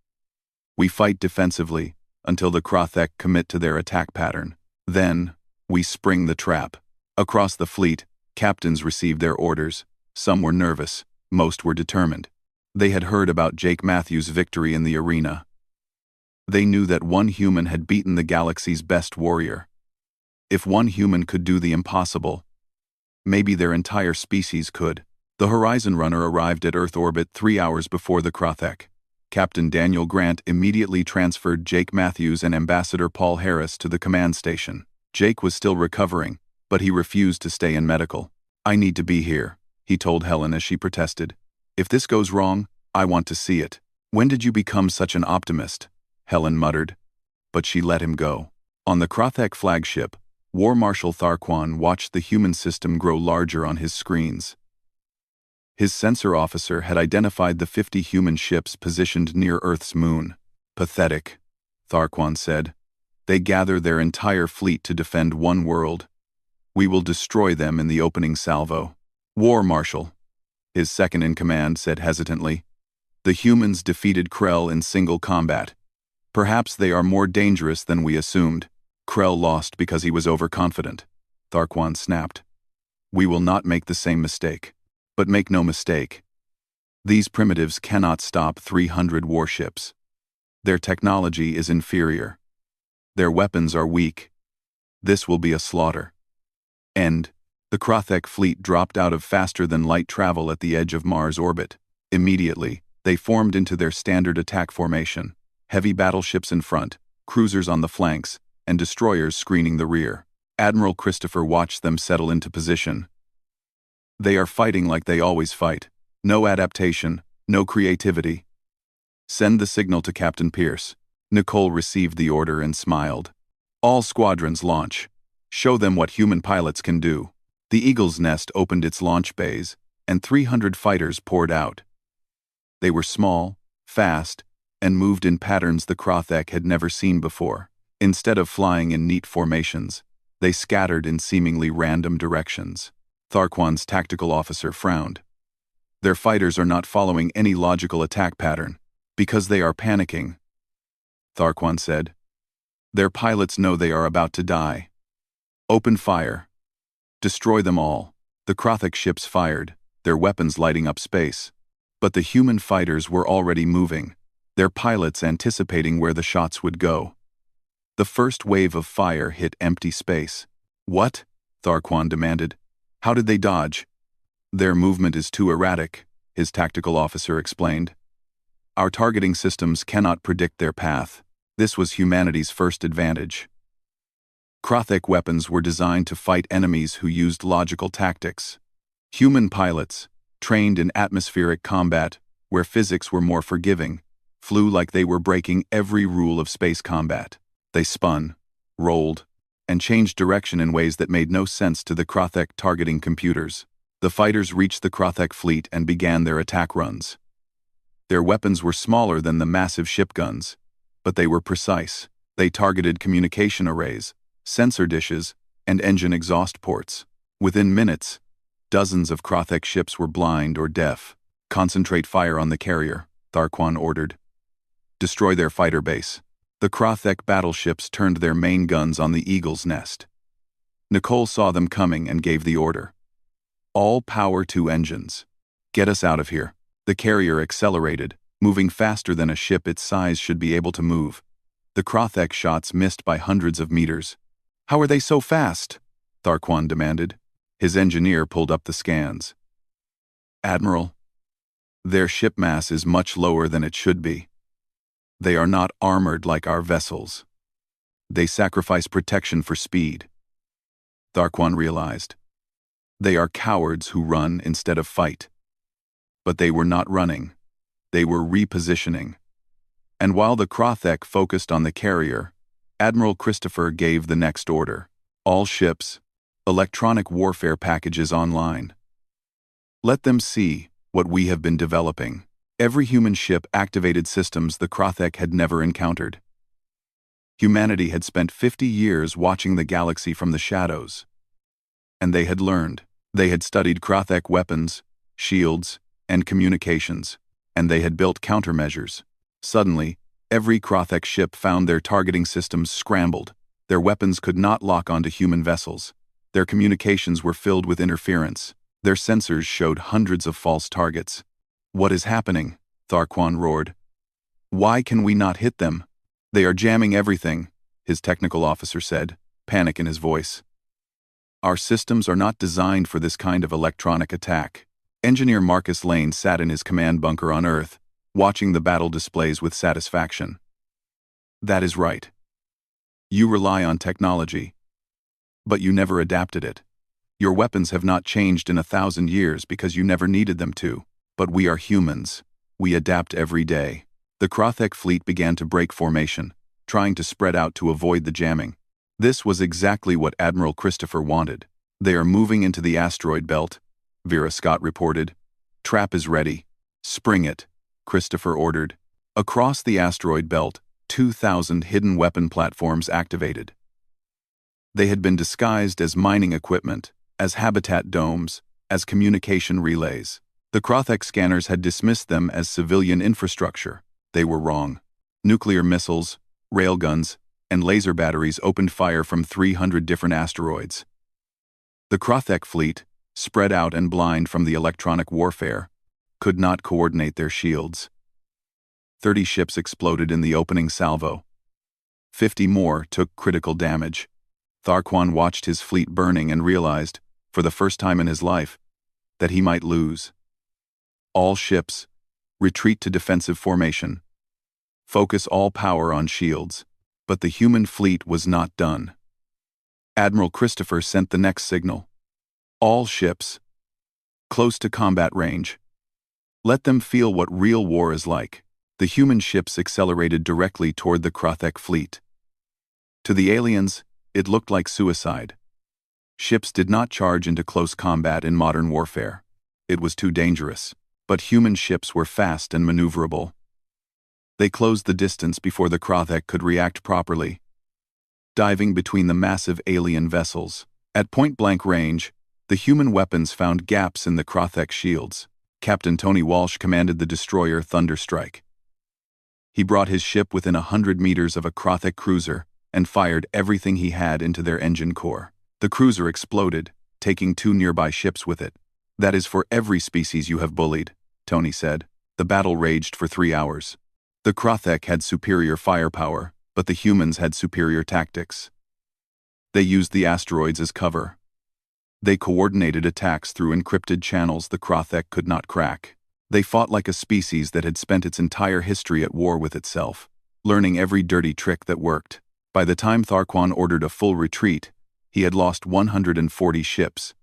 We fight defensively until the Krothek commit to their attack pattern. Then, we spring the trap. Across the fleet, captains received their orders. Some were nervous, most were determined. They had heard about Jake Matthews' victory in the arena. They knew that one human had beaten the galaxy's best warrior. If one human could do the impossible, maybe their entire species could. The Horizon Runner arrived at Earth orbit 3 hours before the Krothek. Captain Daniel Grant immediately transferred Jake Matthews and Ambassador Paul Harris to the command station. Jake was still recovering, but he refused to stay in medical. I need to be here, he told Helen as she protested. If this goes wrong, I want to see it. When did you become such an optimist? Helen muttered. But she let him go. On the Krothek flagship, War Marshal Tharquan watched the human system grow larger on his screens. His sensor officer had identified the 50 human ships positioned near Earth's moon. Pathetic, Tharquan said. They gather their entire fleet to defend one world. We will destroy them in the opening salvo. War Marshal, his second-in-command said hesitantly. The humans defeated Krell in single combat. Perhaps they are more dangerous than we assumed. Krell lost because he was overconfident, Tharquan snapped. We will not make the same mistake. But make no mistake. These primitives cannot stop 300 warships. Their technology is inferior. Their weapons are weak. This will be a slaughter. End. The Krothek fleet dropped out of faster-than-light travel at the edge of Mars orbit. Immediately, they formed into their standard attack formation. Heavy battleships in front, cruisers on the flanks, and destroyers screening the rear. Admiral Christopher watched them settle into position. They are fighting like they always fight. No adaptation, no creativity. Send the signal to Captain Pierce. Nicole received the order and smiled. All squadrons launch. Show them what human pilots can do. The Eagle's Nest opened its launch bays, and 300 fighters poured out. They were small, fast, and moved in patterns the Krothek had never seen before. Instead of flying in neat formations, they scattered in seemingly random directions. Tharquan's tactical officer frowned. Their fighters are not following any logical attack pattern, because they are panicking, Tharquan said. Their pilots know they are about to die. Open fire. Destroy them all. The Krothek ships fired, their weapons lighting up space. But the human fighters were already moving, their pilots anticipating where the shots would go. The first wave of fire hit empty space. "What?" Tharquan demanded. "How did they dodge?" "Their movement is too erratic," his tactical officer explained. "Our targeting systems cannot predict their path." This was humanity's first advantage. Krothek weapons were designed to fight enemies who used logical tactics. Human pilots, trained in atmospheric combat, where physics were more forgiving, flew like they were breaking every rule of space combat. They spun, rolled, and changed direction in ways that made no sense to the Krothek targeting computers. The fighters reached the Krothek fleet and began their attack runs. Their weapons were smaller than the massive ship guns, but they were precise. They targeted communication arrays, sensor dishes, and engine exhaust ports. Within minutes, dozens of Krothek ships were blind or deaf. "Concentrate fire on the carrier," Tharquan ordered. "Destroy their fighter base." The Krothek battleships turned their main guns on the Eagle's Nest. Nicole saw them coming and gave the order. "All power to engines. Get us out of here." The carrier accelerated, moving faster than a ship its size should be able to move. The Krothek shots missed by hundreds of meters. "How are they so fast?" Tharquan demanded. His engineer pulled up the scans. "Admiral, their ship mass is much lower than it should be. They are not armored like our vessels. They sacrifice protection for speed." Tharquan realized. They are cowards who run instead of fight. But they were not running. They were repositioning. And while the Krothek focused on the carrier, Admiral Christopher gave the next order. "All ships, electronic warfare packages online. Let them see what we have been developing." Every human ship activated systems the Krothek had never encountered. Humanity had spent 50 years watching the galaxy from the shadows. And they had learned. They had studied Krothek weapons, shields, and communications, and they had built countermeasures. Suddenly, every Krothek ship found their targeting systems scrambled. Their weapons could not lock onto human vessels. Their communications were filled with interference. Their sensors showed hundreds of false targets. "What is happening?" Tharquan roared. "Why can we not hit them?" "They are jamming everything," his technical officer said, panic in his voice. "Our systems are not designed for this kind of electronic attack." Engineer Marcus Lane sat in his command bunker on Earth, watching the battle displays with satisfaction. "That is right. You rely on technology, but you never adapted it. Your weapons have not changed in 1,000 years because you never needed them to. But we are humans. We adapt every day." The Krothek fleet began to break formation, trying to spread out to avoid the jamming. This was exactly what Admiral Christopher wanted. "They are moving into the asteroid belt," Vera Scott reported. "Trap is ready." "Spring it," Christopher ordered. Across the asteroid belt, 2,000 hidden weapon platforms activated. They had been disguised as mining equipment, as habitat domes, as communication relays. The Krothek scanners had dismissed them as civilian infrastructure. They were wrong. Nuclear missiles, railguns, and laser batteries opened fire from 300 different asteroids. The Krothek fleet, spread out and blind from the electronic warfare, could not coordinate their shields. 30 ships exploded in the opening salvo. 50 more took critical damage. Tharquan watched his fleet burning and realized, for the first time in his life, that he might lose. "All ships, retreat to defensive formation. Focus all power on shields." But the human fleet was not done. Admiral Christopher sent the next signal. "All ships, close to combat range. Let them feel what real war is like." The human ships accelerated directly toward the Krothek fleet. To the aliens, it looked like suicide. Ships did not charge into close combat in modern warfare. It was too dangerous. But human ships were fast and maneuverable. They closed the distance before the Krothek could react properly, diving between the massive alien vessels. At point-blank range, the human weapons found gaps in the Krothek shields. Captain Tony Walsh commanded the destroyer Thunderstrike. He brought his ship within 100 meters of a Krothek cruiser and fired everything he had into their engine core. The cruiser exploded, taking 2 nearby ships with it. "That is for every species you have bullied," Tony said. The battle raged for 3 hours. The Krothek had superior firepower, but the humans had superior tactics. They used the asteroids as cover. They coordinated attacks through encrypted channels the Krothek could not crack. They fought like a species that had spent its entire history at war with itself, learning every dirty trick that worked. By the time Tharquan ordered a full retreat, he had lost 140 ships.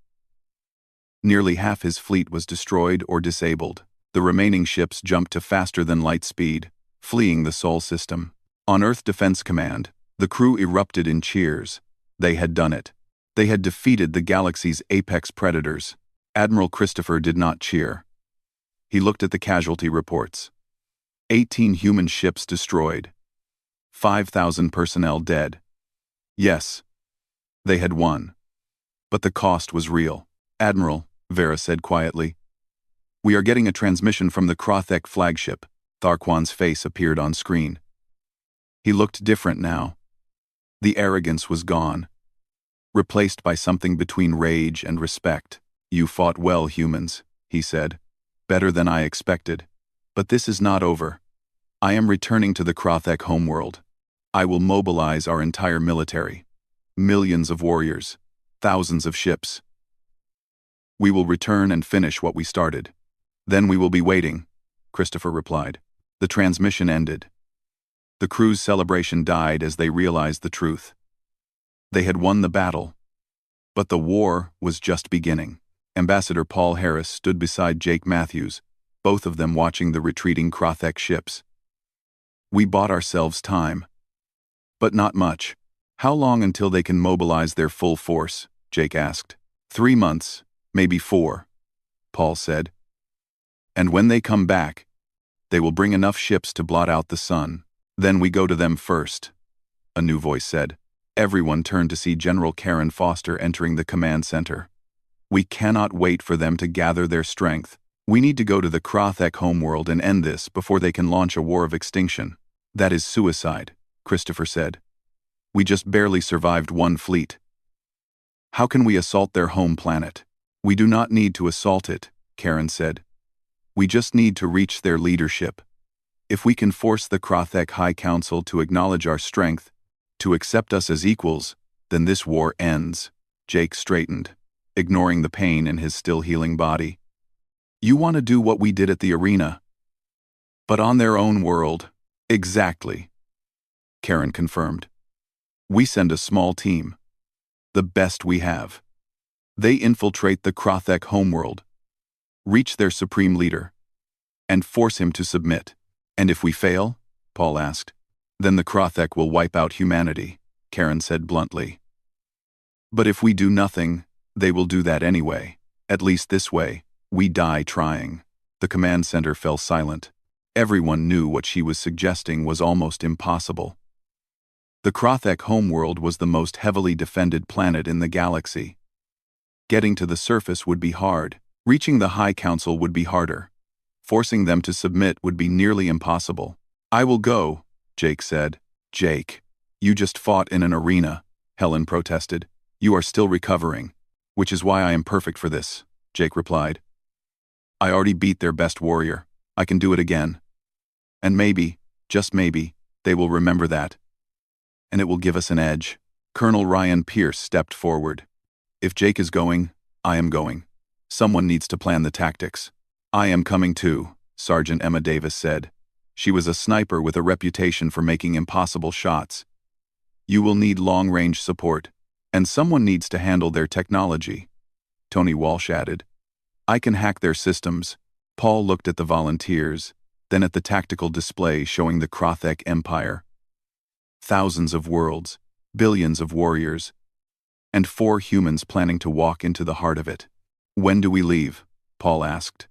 Nearly half his fleet was destroyed or disabled. The remaining ships jumped to faster than light speed, fleeing the Sol system. On Earth Defense Command, the crew erupted in cheers. They had done it. They had defeated the galaxy's apex predators. Admiral Christopher did not cheer. He looked at the casualty reports. 18 human ships destroyed. 5,000 personnel dead. Yes, they had won. But the cost was real. Admiral, Vera said quietly. We are getting a transmission from the Krothek flagship. Tharquan's face appeared on screen. He looked different now. The arrogance was gone, replaced by something between rage and respect. You fought well, humans, he said. Better than I expected. But this is not over. I am returning to the Krothek homeworld. I will mobilize our entire military. Millions of warriors. Thousands of ships. We will return and finish what we started. Then we will be waiting, Christopher replied. The transmission ended. The crew's celebration died as they realized the truth. They had won the battle. But the war was just beginning. Ambassador Paul Harris stood beside Jake Matthews, both of them watching the retreating Krothek ships. We bought ourselves time. But not much. How long until they can mobilize their full force? Jake asked. 3 months, maybe 4, Paul said. And when they come back, they will bring enough ships to blot out the sun. Then we go to them first, a new voice said. Everyone turned to see General Karen Foster entering the command center. We cannot wait for them to gather their strength. We need to go to the Krothek homeworld and end this before they can launch a war of extinction. That is suicide, Christopher said. We just barely survived 1 fleet. How can we assault their home planet? We do not need to assault it, Karen said. We just need to reach their leadership. If we can force the Krothek High Council to acknowledge our strength, to accept us as equals, then this war ends. Jake straightened, ignoring the pain in his still healing body. You want to do what we did at the arena. But on their own world. Exactly. Karen confirmed. We send a small team. The best we have. They infiltrate the Krothek homeworld, reach their supreme leader, and force him to submit. And if we fail? Paul asked. Then the Krothek will wipe out humanity, Karen said bluntly. But if we do nothing, they will do that anyway. At least this way, we die trying. The command center fell silent. Everyone knew what she was suggesting was almost impossible. The Krothek homeworld was the most heavily defended planet in the galaxy. Getting to the surface would be hard. Reaching the High Council would be harder. Forcing them to submit would be nearly impossible. I will go, Jake said. Jake, you just fought in an arena, Helen protested. You are still recovering. Which is why I am perfect for this, Jake replied. I already beat their best warrior. I can do it again. And maybe, just maybe, they will remember that. And it will give us an edge. Colonel Ryan Pierce stepped forward. If Jake is going, I am going. Someone needs to plan the tactics. I am coming too, Sergeant Emma Davis said. She was a sniper with a reputation for making impossible shots. You will need long-range support, and someone needs to handle their technology, Tony Walsh added. I can hack their systems. Paul looked at the volunteers, then at the tactical display showing the Krothek Empire. Thousands of worlds, billions of warriors, and 4 humans planning to walk into the heart of it. When do we leave? Paul asked.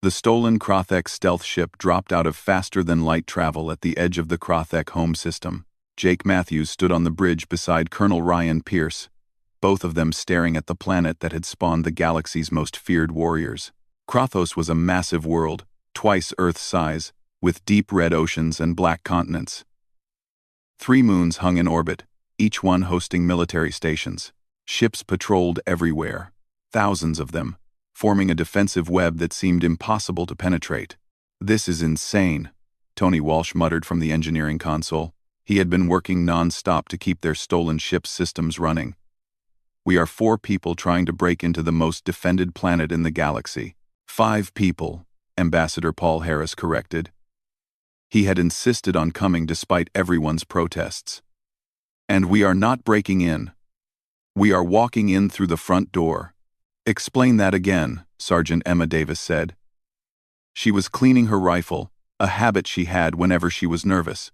The stolen Krothek stealth ship dropped out of faster-than-light travel at the edge of the Krothek home system. Jake Matthews stood on the bridge beside Colonel Ryan Pierce, both of them staring at the planet that had spawned the galaxy's most feared warriors. Krothos was a massive world, twice Earth's size, with deep red oceans and black continents. 3 moons hung in orbit, each one hosting military stations. Ships patrolled everywhere, thousands of them, forming a defensive web that seemed impossible to penetrate. This is insane, Tony Walsh muttered from the engineering console. He had been working non-stop to keep their stolen ship's systems running. We are 4 people trying to break into the most defended planet in the galaxy. 5 people, Ambassador Paul Harris corrected. He had insisted on coming despite everyone's protests. And we are not breaking in. We are walking in through the front door. Explain that again, Sergeant Emma Davis said. She was cleaning her rifle, a habit she had whenever she was nervous.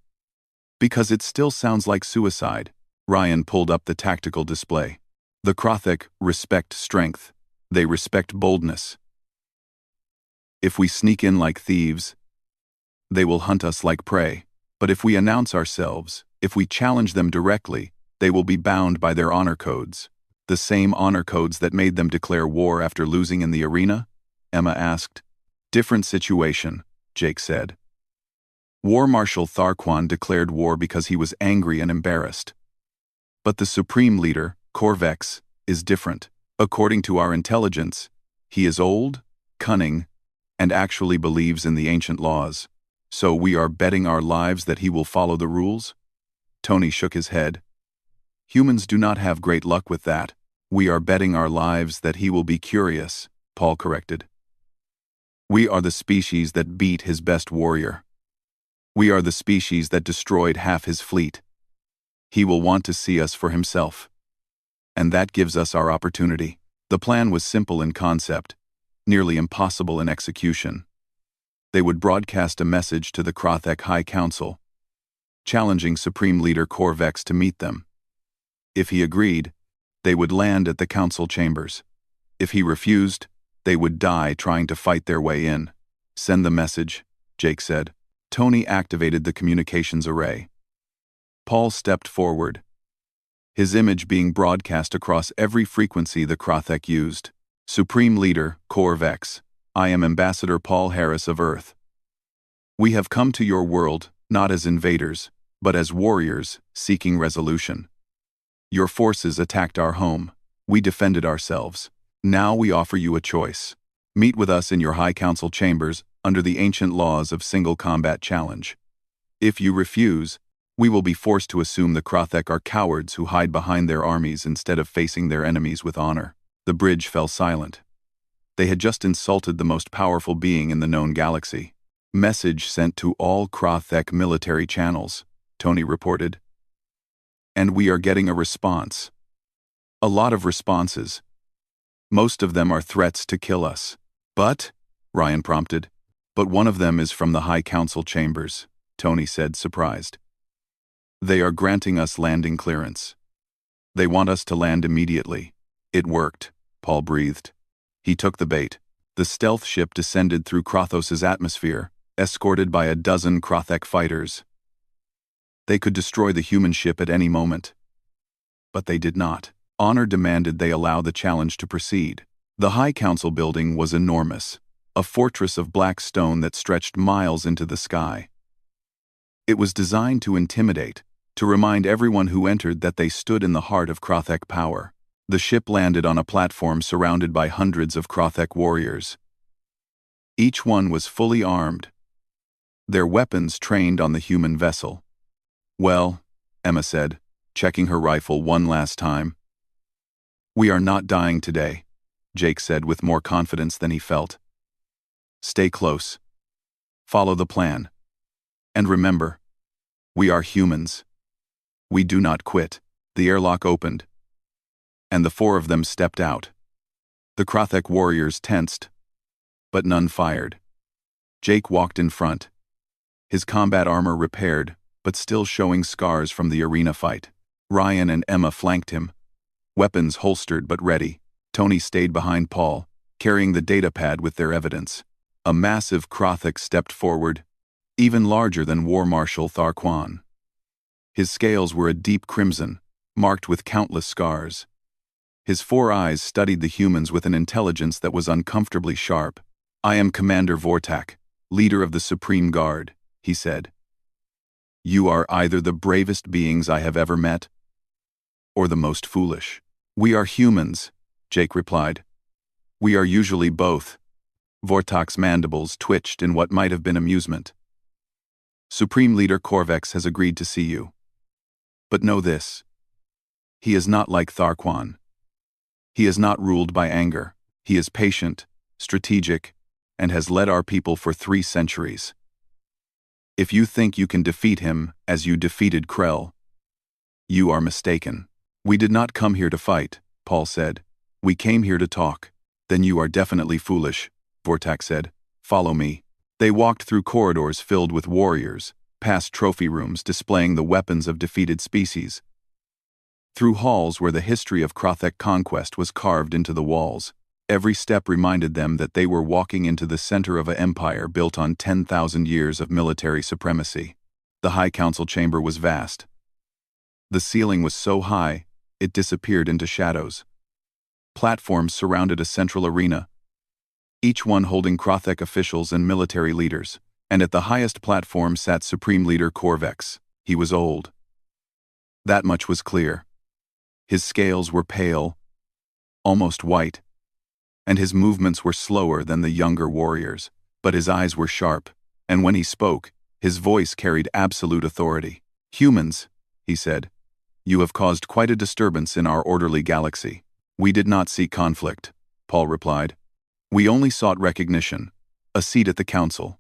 Because it still sounds like suicide. Ryan pulled up the tactical display. The Krothek respect strength. They respect boldness. If we sneak in like thieves, they will hunt us like prey. But if we announce ourselves, if we challenge them directly, they will be bound by their honor codes. The same honor codes that made them declare war after losing in the arena? Emma asked. Different situation, Jake said. War Marshal Tharquan declared war because he was angry and embarrassed. But the Supreme Leader, Corvex, is different. According to our intelligence, he is old, cunning, and actually believes in the ancient laws. So we are betting our lives that he will follow the rules? Tony shook his head. Humans do not have great luck with that. We are betting our lives that he will be curious, Paul corrected. We are the species that beat his best warrior. We are the species that destroyed half his fleet. He will want to see us for himself. And that gives us our opportunity. The plan was simple in concept, nearly impossible in execution. They would broadcast a message to the Krothek High Council, challenging Supreme Leader Corvex to meet them. If he agreed, they would land at the council chambers. If he refused, they would die trying to fight their way in. Send the message, Jake said. Tony activated the communications array. Paul stepped forward, his image being broadcast across every frequency the Krothek used. Supreme Leader, Corvex, I am Ambassador Paul Harris of Earth. We have come to your world, not as invaders, but as warriors seeking resolution. Your forces attacked our home. We defended ourselves. Now we offer you a choice. Meet with us in your High Council chambers under the ancient laws of single combat challenge. If you refuse, we will be forced to assume the Krothek are cowards who hide behind their armies instead of facing their enemies with honor. The bridge fell silent. They had just insulted the most powerful being in the known galaxy. Message sent to all Krothek military channels, Tony reported. And we are getting a response. A lot of responses. Most of them are threats to kill us. But, Ryan prompted, but one of them is from the High Council chambers, Tony said, surprised. They are granting us landing clearance. They want us to land immediately. It worked, Paul breathed. He took the bait. The stealth ship descended through Krothos's atmosphere, escorted by a dozen Krothek fighters. They could destroy the human ship at any moment. But they did not. Honor demanded they allow the challenge to proceed. The High Council building was enormous, a fortress of black stone that stretched miles into the sky. It was designed to intimidate, to remind everyone who entered that they stood in the heart of Krothek power. The ship landed on a platform surrounded by hundreds of Krothek warriors. Each one was fully armed, their weapons trained on the human vessel. Well, Emma said, checking her rifle one last time. We are not dying today, Jake said with more confidence than he felt. Stay close. Follow the plan. And remember, we are humans. We do not quit. The airlock opened, and the 4 of them stepped out. The Krothek warriors tensed, but none fired. Jake walked in front, his combat armor repaired, but still showing scars from the arena fight. Ryan and Emma flanked him, weapons holstered but ready. Tony stayed behind Paul, carrying the datapad with their evidence. A massive Krothek stepped forward, even larger than War Marshal Tharquan. His scales were a deep crimson, marked with countless scars. His 4 eyes studied the humans with an intelligence that was uncomfortably sharp. I am Commander Vortak, leader of the Supreme Guard, he said. You are either the bravest beings I have ever met, or the most foolish. We are humans, Jake replied. We are usually both. Vortak's mandibles twitched in what might have been amusement. Supreme Leader Corvex has agreed to see you. But know this. He is not like Tharquan. He is not ruled by anger. He is patient, strategic, and has led our people for 3 centuries. If you think you can defeat him as you defeated Krell, you are mistaken. We did not come here to fight, Paul said. We came here to talk. Then you are definitely foolish, Vortak said. Follow me. They walked through corridors filled with warriors, past trophy rooms displaying the weapons of defeated species, through halls where the history of Krothek conquest was carved into the walls. Every step reminded them that they were walking into the center of an empire built on 10,000 years of military supremacy. The High Council chamber was vast. The ceiling was so high, it disappeared into shadows. Platforms surrounded a central arena, each one holding Krothek officials and military leaders, and at the highest platform sat Supreme Leader Corvex. He was old. That much was clear. His scales were pale, almost white, and his movements were slower than the younger warriors, but his eyes were sharp, and when he spoke, his voice carried absolute authority. Humans, he said, you have caused quite a disturbance in our orderly galaxy. We did not seek conflict, Paul replied. We only sought recognition, a seat at the council,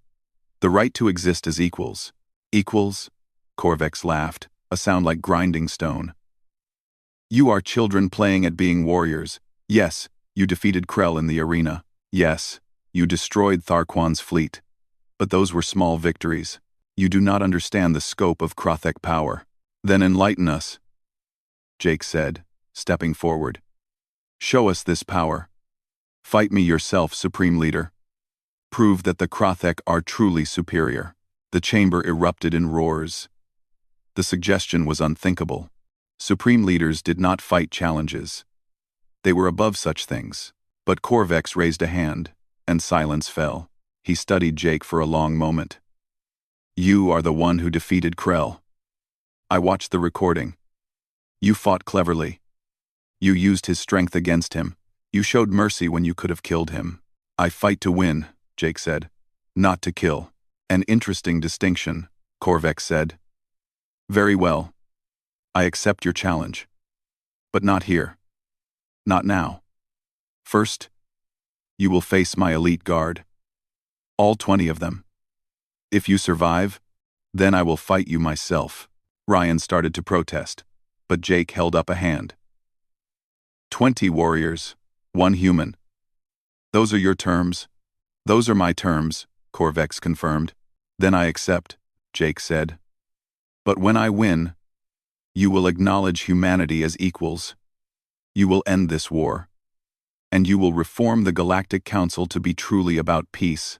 the right to exist as equals. Equals? Corvex laughed, a sound like grinding stone. You are children playing at being warriors. Yes, you defeated Krell in the arena. Yes, you destroyed Tharquan's fleet. But those were small victories. You do not understand the scope of Krothek power. Then enlighten us, Jake said, stepping forward. Show us this power. Fight me yourself, Supreme Leader. Prove that the Krothek are truly superior. The chamber erupted in roars. The suggestion was unthinkable. Supreme Leaders did not fight challenges. They were above such things. But Corvex raised a hand, and silence fell. He studied Jake for a long moment. You are the one who defeated Krell. I watched the recording. You fought cleverly. You used his strength against him. You showed mercy when you could have killed him. I fight to win, Jake said. Not to kill. An interesting distinction, Corvex said. Very well. I accept your challenge. But not here. Not now. First, you will face my elite guard. All 20 of them. If you survive, then I will fight you myself. Ryan started to protest, but Jake held up a hand. 20 warriors, 1 human. Those are your terms. Those are my terms, Corvex confirmed. Then I accept, Jake said. But when I win, you will acknowledge humanity as equals. You will end this war. And you will reform the Galactic Council to be truly about peace,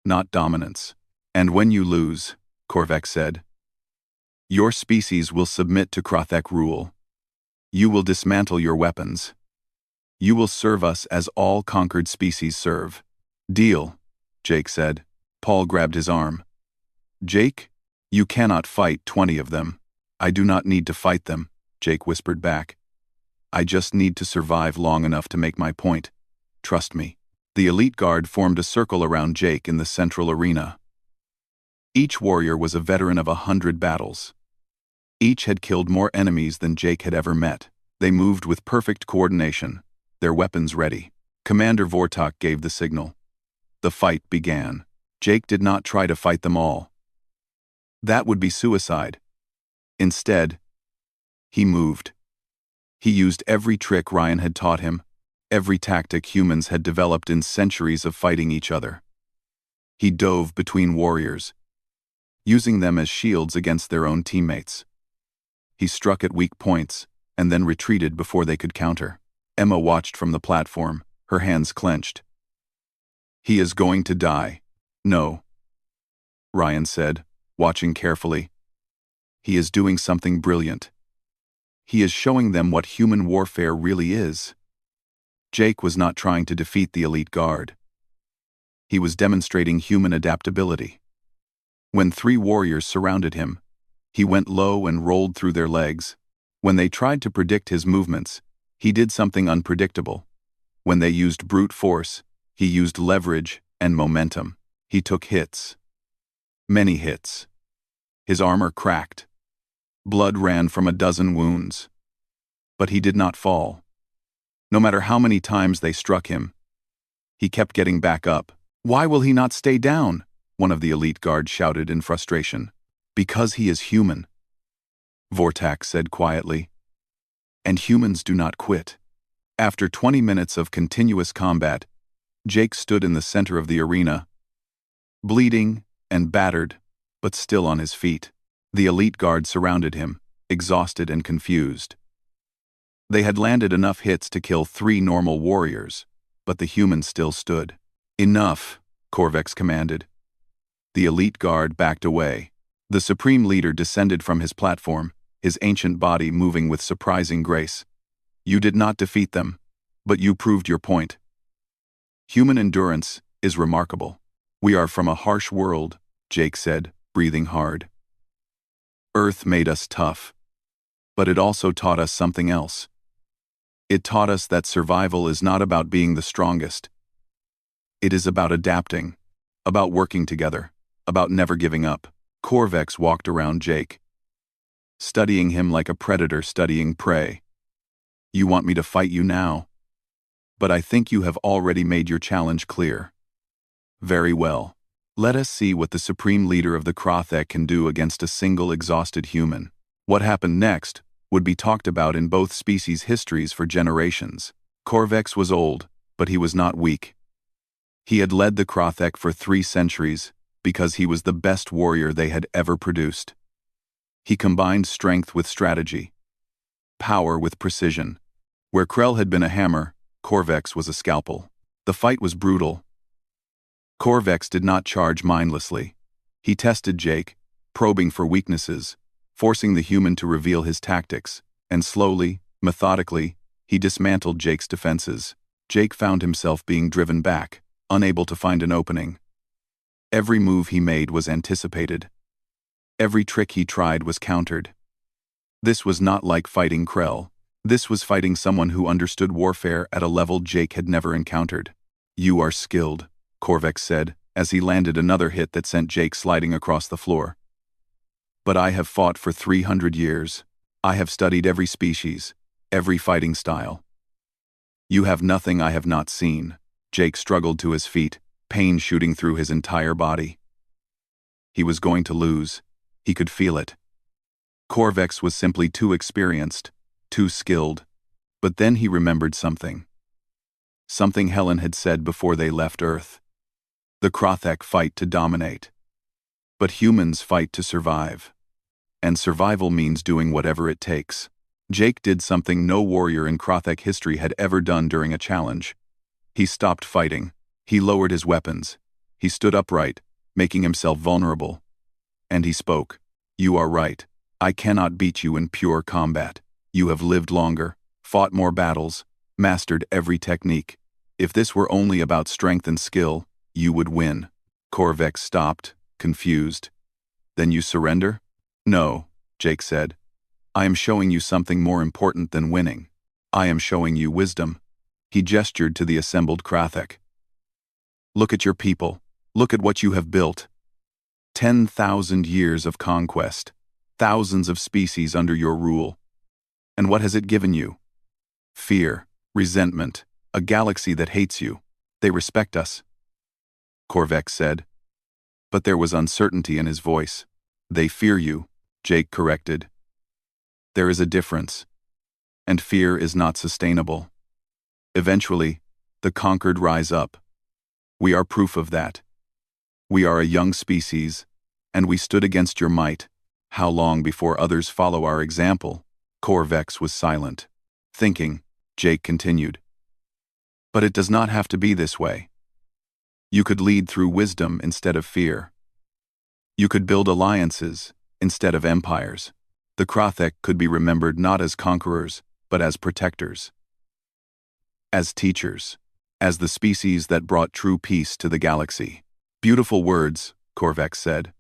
not dominance. And when you lose, Corvex said, your species will submit to Krothek rule. You will dismantle your weapons. You will serve us as all conquered species serve. Deal, Jake said. Paul grabbed his arm. Jake, you cannot fight 20 of them. I do not need to fight them, Jake whispered back. I just need to survive long enough to make my point. Trust me. The elite guard formed a circle around Jake in the central arena. Each warrior was a veteran of 100 battles. Each had killed more enemies than Jake had ever met. They moved with perfect coordination, their weapons ready. Commander Vortak gave the signal. The fight began. Jake did not try to fight them all. That would be suicide. Instead, he moved. He used every trick Ryan had taught him, every tactic humans had developed in centuries of fighting each other. He dove between warriors, using them as shields against their own teammates. He struck at weak points, and then retreated before they could counter. Emma watched from the platform, her hands clenched. He is going to die. No, Ryan said, watching carefully. He is doing something brilliant. He is showing them what human warfare really is. Jake was not trying to defeat the elite guard. He was demonstrating human adaptability. When 3 warriors surrounded him, he went low and rolled through their legs. When they tried to predict his movements, he did something unpredictable. When they used brute force, he used leverage and momentum. He took hits. Many hits. His armor cracked. Blood ran from a dozen wounds. But he did not fall. No matter how many times they struck him, he kept getting back up. "Why will he not stay down?" one of the elite guards shouted in frustration. "Because he is human," Vortak said quietly. "And humans do not quit." After 20 minutes of continuous combat, Jake stood in the center of the arena, bleeding and battered, but still on his feet. The elite guard surrounded him, exhausted and confused. They had landed enough hits to kill 3 normal warriors, but the human still stood. "Enough," Korvex commanded. The elite guard backed away. The supreme leader descended from his platform, his ancient body moving with surprising grace. "You did not defeat them, but you proved your point. Human endurance is remarkable. We are from a harsh world," Jake said, breathing hard. "Earth made us tough, but it also taught us something else. It taught us that survival is not about being the strongest. It is about adapting, about working together, about never giving up." Korvex walked around Jake, studying him like a predator studying prey. "You want me to fight you now? But I think you have already made your challenge clear. Very well. Let us see what the supreme leader of the Krothek can do against a single exhausted human." What happened next would be talked about in both species' histories for generations. Korvex was old, but he was not weak. He had led the Krothek for 3 centuries because he was the best warrior they had ever produced. He combined strength with strategy, power with precision. Where Krell had been a hammer, Korvex was a scalpel. The fight was brutal. Korvex did not charge mindlessly. He tested Jake, probing for weaknesses, forcing the human to reveal his tactics, and slowly, methodically, he dismantled Jake's defenses. Jake found himself being driven back, unable to find an opening. Every move he made was anticipated. Every trick he tried was countered. This was not like fighting Krell. This was fighting someone who understood warfare at a level Jake had never encountered. "You are skilled," Korvex said, as he landed another hit that sent Jake sliding across the floor. "But I have fought for 300 years. I have studied every species, every fighting style. You have nothing I have not seen." Jake struggled to his feet, pain shooting through his entire body. He was going to lose. He could feel it. Korvex was simply too experienced, too skilled. But then he remembered something. Something Helen had said before they left Earth. The Krothek fight to dominate. But humans fight to survive. And survival means doing whatever it takes. Jake did something no warrior in Krothek history had ever done during a challenge. He stopped fighting. He lowered his weapons. He stood upright, making himself vulnerable. And he spoke. "You are right. I cannot beat you in pure combat. You have lived longer, fought more battles, mastered every technique. If this were only about strength and skill, you would win." Korvex stopped, confused. "Then you surrender?" "No," Jake said. "I am showing you something more important than winning. I am showing you wisdom." He gestured to the assembled Krothek. "Look at your people. Look at what you have built. 10,000 years of conquest. Thousands of species under your rule. And what has it given you? Fear, resentment, a galaxy that hates you. They respect us," Korvex said. But there was uncertainty in his voice. "They fear you," Jake corrected. "There is a difference. And fear is not sustainable. Eventually, the conquered rise up. We are proof of that. We are a young species, and we stood against your might. How long before others follow our example?" Korvex was silent. Thinking, Jake continued. "But it does not have to be this way. You could lead through wisdom instead of fear. You could build alliances instead of empires. The Krothek could be remembered not as conquerors, but as protectors. As teachers. As the species that brought true peace to the galaxy." "Beautiful words," Korvex said.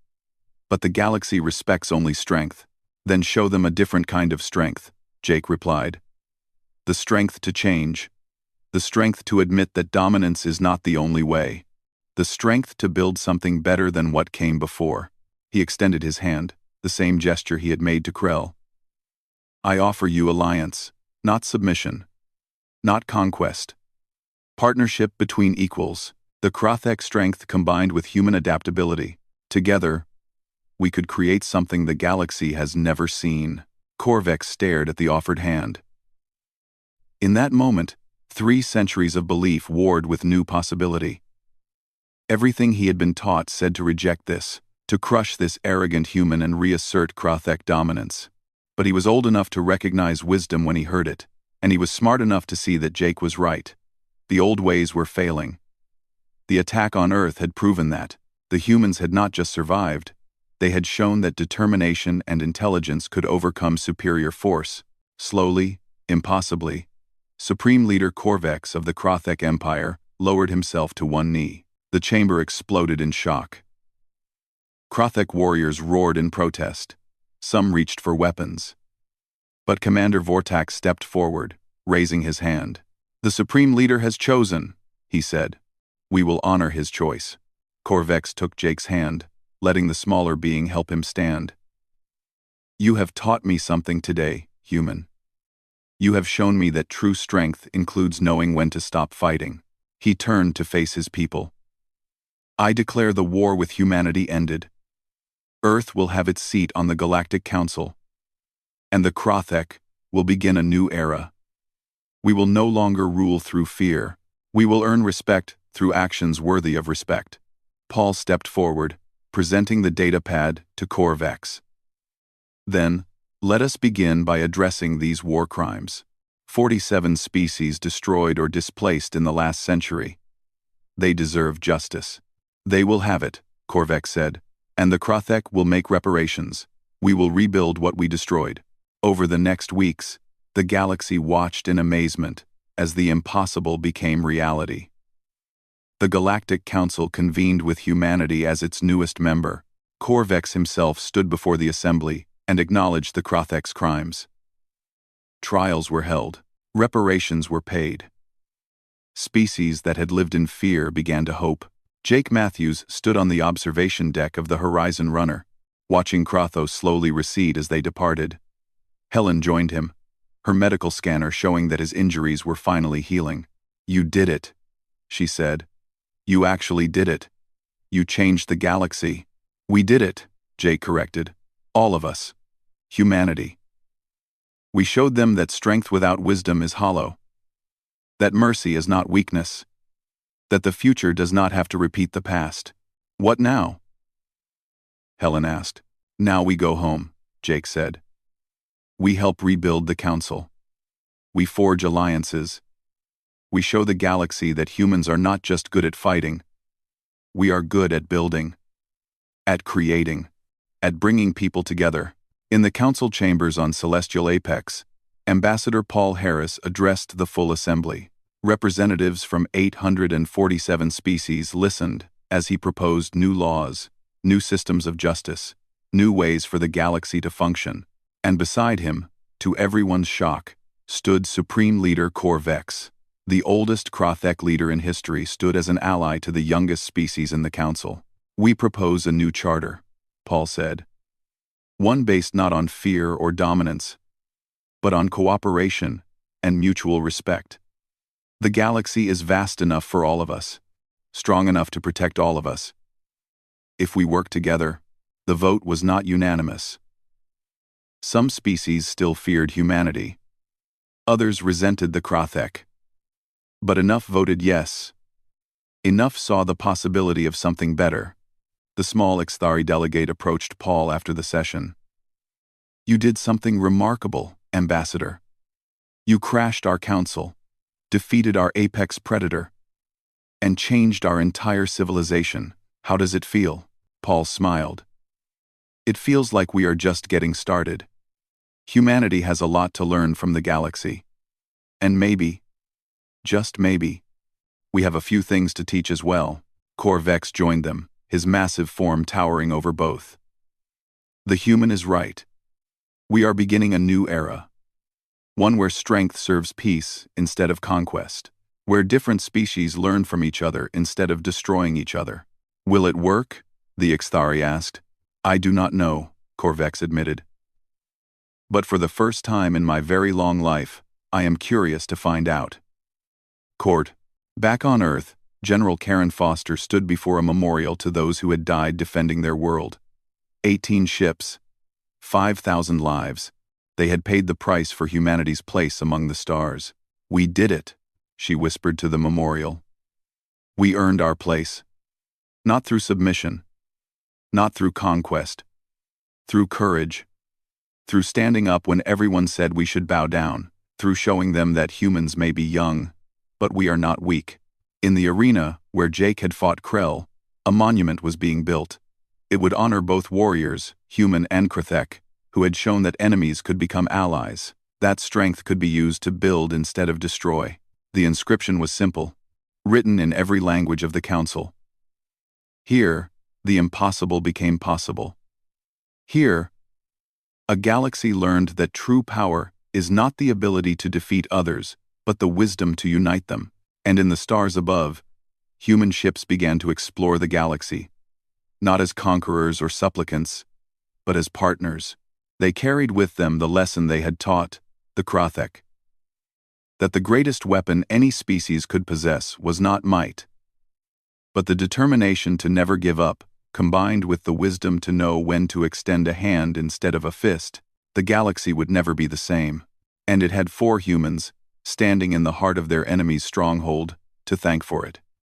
"But the galaxy respects only strength." "Then show them a different kind of strength," Jake replied. "The strength to change. The strength to admit that dominance is not the only way. The strength to build something better than what came before." He extended his hand. the same gesture he had made to Krell. I offer you alliance, not submission, not conquest. Partnership between equals, the Krothek strength combined with human adaptability. Together, we could create something the galaxy has never seen. Korvex stared at the offered hand. In that moment, 3 centuries of belief warred with new possibility. Everything he had been taught said to reject this, to crush this arrogant human and reassert Krothek dominance. But he was old enough to recognize wisdom when he heard it, and he was smart enough to see that Jake was right. The old ways were failing. The attack on Earth had proven that. The humans had not just survived, they had shown that determination and intelligence could overcome superior force. Slowly, impossibly, Supreme Leader Korvex of the Krothek Empire lowered himself to one knee. The chamber exploded in shock. Krothek warriors roared in protest. Some reached for weapons. But Commander Vortak stepped forward, raising his hand. The Supreme Leader has chosen, he said. We will honor his choice. Korvex took Jake's hand, letting the smaller being help him stand. You have taught me something today, human. You have shown me that true strength includes knowing when to stop fighting. He turned to face his people. I declare the war with humanity ended. Earth will have its seat on the Galactic Council, and the Krothek will begin a new era. We will no longer rule through fear. We will earn respect through actions worthy of respect. Paul stepped forward, presenting the datapad to Korvex. Then, let us begin by addressing these war crimes. 47 species destroyed or displaced in the last century. They deserve justice. They will have it, Korvex said, and the Krothek will make reparations. We will rebuild what we destroyed. Over the next weeks, the galaxy watched in amazement as the impossible became reality. The Galactic Council convened with humanity as its newest member. Korvex himself stood before the assembly and acknowledged the Krothek's crimes. Trials were held. Reparations were paid. Species that had lived in fear began to hope. Jake Matthews stood on the observation deck of the Horizon Runner, watching Krothos slowly recede as they departed. Helen joined him, her medical scanner showing that his injuries were finally healing. You did it, she said. You actually did it. You changed the galaxy. We did it, Jake corrected. All of us. Humanity. We showed them that strength without wisdom is hollow. That mercy is not weakness. That the future does not have to repeat the past. What now? Helen asked. Now we go home, Jake said. We help rebuild the council. We forge alliances. We show the galaxy that humans are not just good at fighting. We are good at building. At creating. At bringing people together. In the council chambers on Celestial Apex, Ambassador Paul Harris addressed the full assembly. Representatives from 847 species listened as he proposed new laws, new systems of justice, new ways for the galaxy to function. And beside him, to everyone's shock, stood Supreme Leader Korvex. The oldest Krothek leader in history stood as an ally to the youngest species in the council. We propose a new charter, Paul said. One based not on fear or dominance, but on cooperation and mutual respect. The galaxy is vast enough for all of us, strong enough to protect all of us. If we work together, the vote was not unanimous. Some species still feared humanity. Others resented the Krothek. But enough voted yes. Enough saw the possibility of something better. The small Ixthari delegate approached Paul after the session. You did something remarkable, Ambassador. You crashed our council, defeated our apex predator, and changed our entire civilization. How does it feel? Paul smiled. It feels like we are just getting started. Humanity has a lot to learn from the galaxy. And maybe, just maybe, we have a few things to teach as well. Korvex joined them, his massive form towering over both. The human is right. We are beginning a new era. One where strength serves peace instead of conquest. Where different species learn from each other instead of destroying each other. Will it work? The Ixthari asked. I do not know, Corvex admitted. But for the first time in my very long life, I am curious to find out. Court. Back on Earth, General Karen Foster stood before a memorial to those who had died defending their world. 18 ships, 5,000 lives. They had paid the price for humanity's place among the stars. We did it, she whispered to the memorial. We earned our place. Not through submission. Not through conquest. Through courage. Through standing up when everyone said we should bow down. Through showing them that humans may be young, but we are not weak. In the arena where Jake had fought Krell, a monument was being built. It would honor both warriors, human and Krithek, who had shown that enemies could become allies. That strength could be used to build instead of destroy. The inscription was simple, written in every language of the Council. Here, the impossible became possible. Here, a galaxy learned that true power is not the ability to defeat others, but the wisdom to unite them. And in the stars above, human ships began to explore the galaxy, not as conquerors or supplicants, but as partners. They carried with them the lesson they had taught, the Krathek, that the greatest weapon any species could possess was not might, but the determination to never give up, combined with the wisdom to know when to extend a hand instead of a fist. The galaxy would never be the same, and it had 4 humans, standing in the heart of their enemy's stronghold, to thank for it.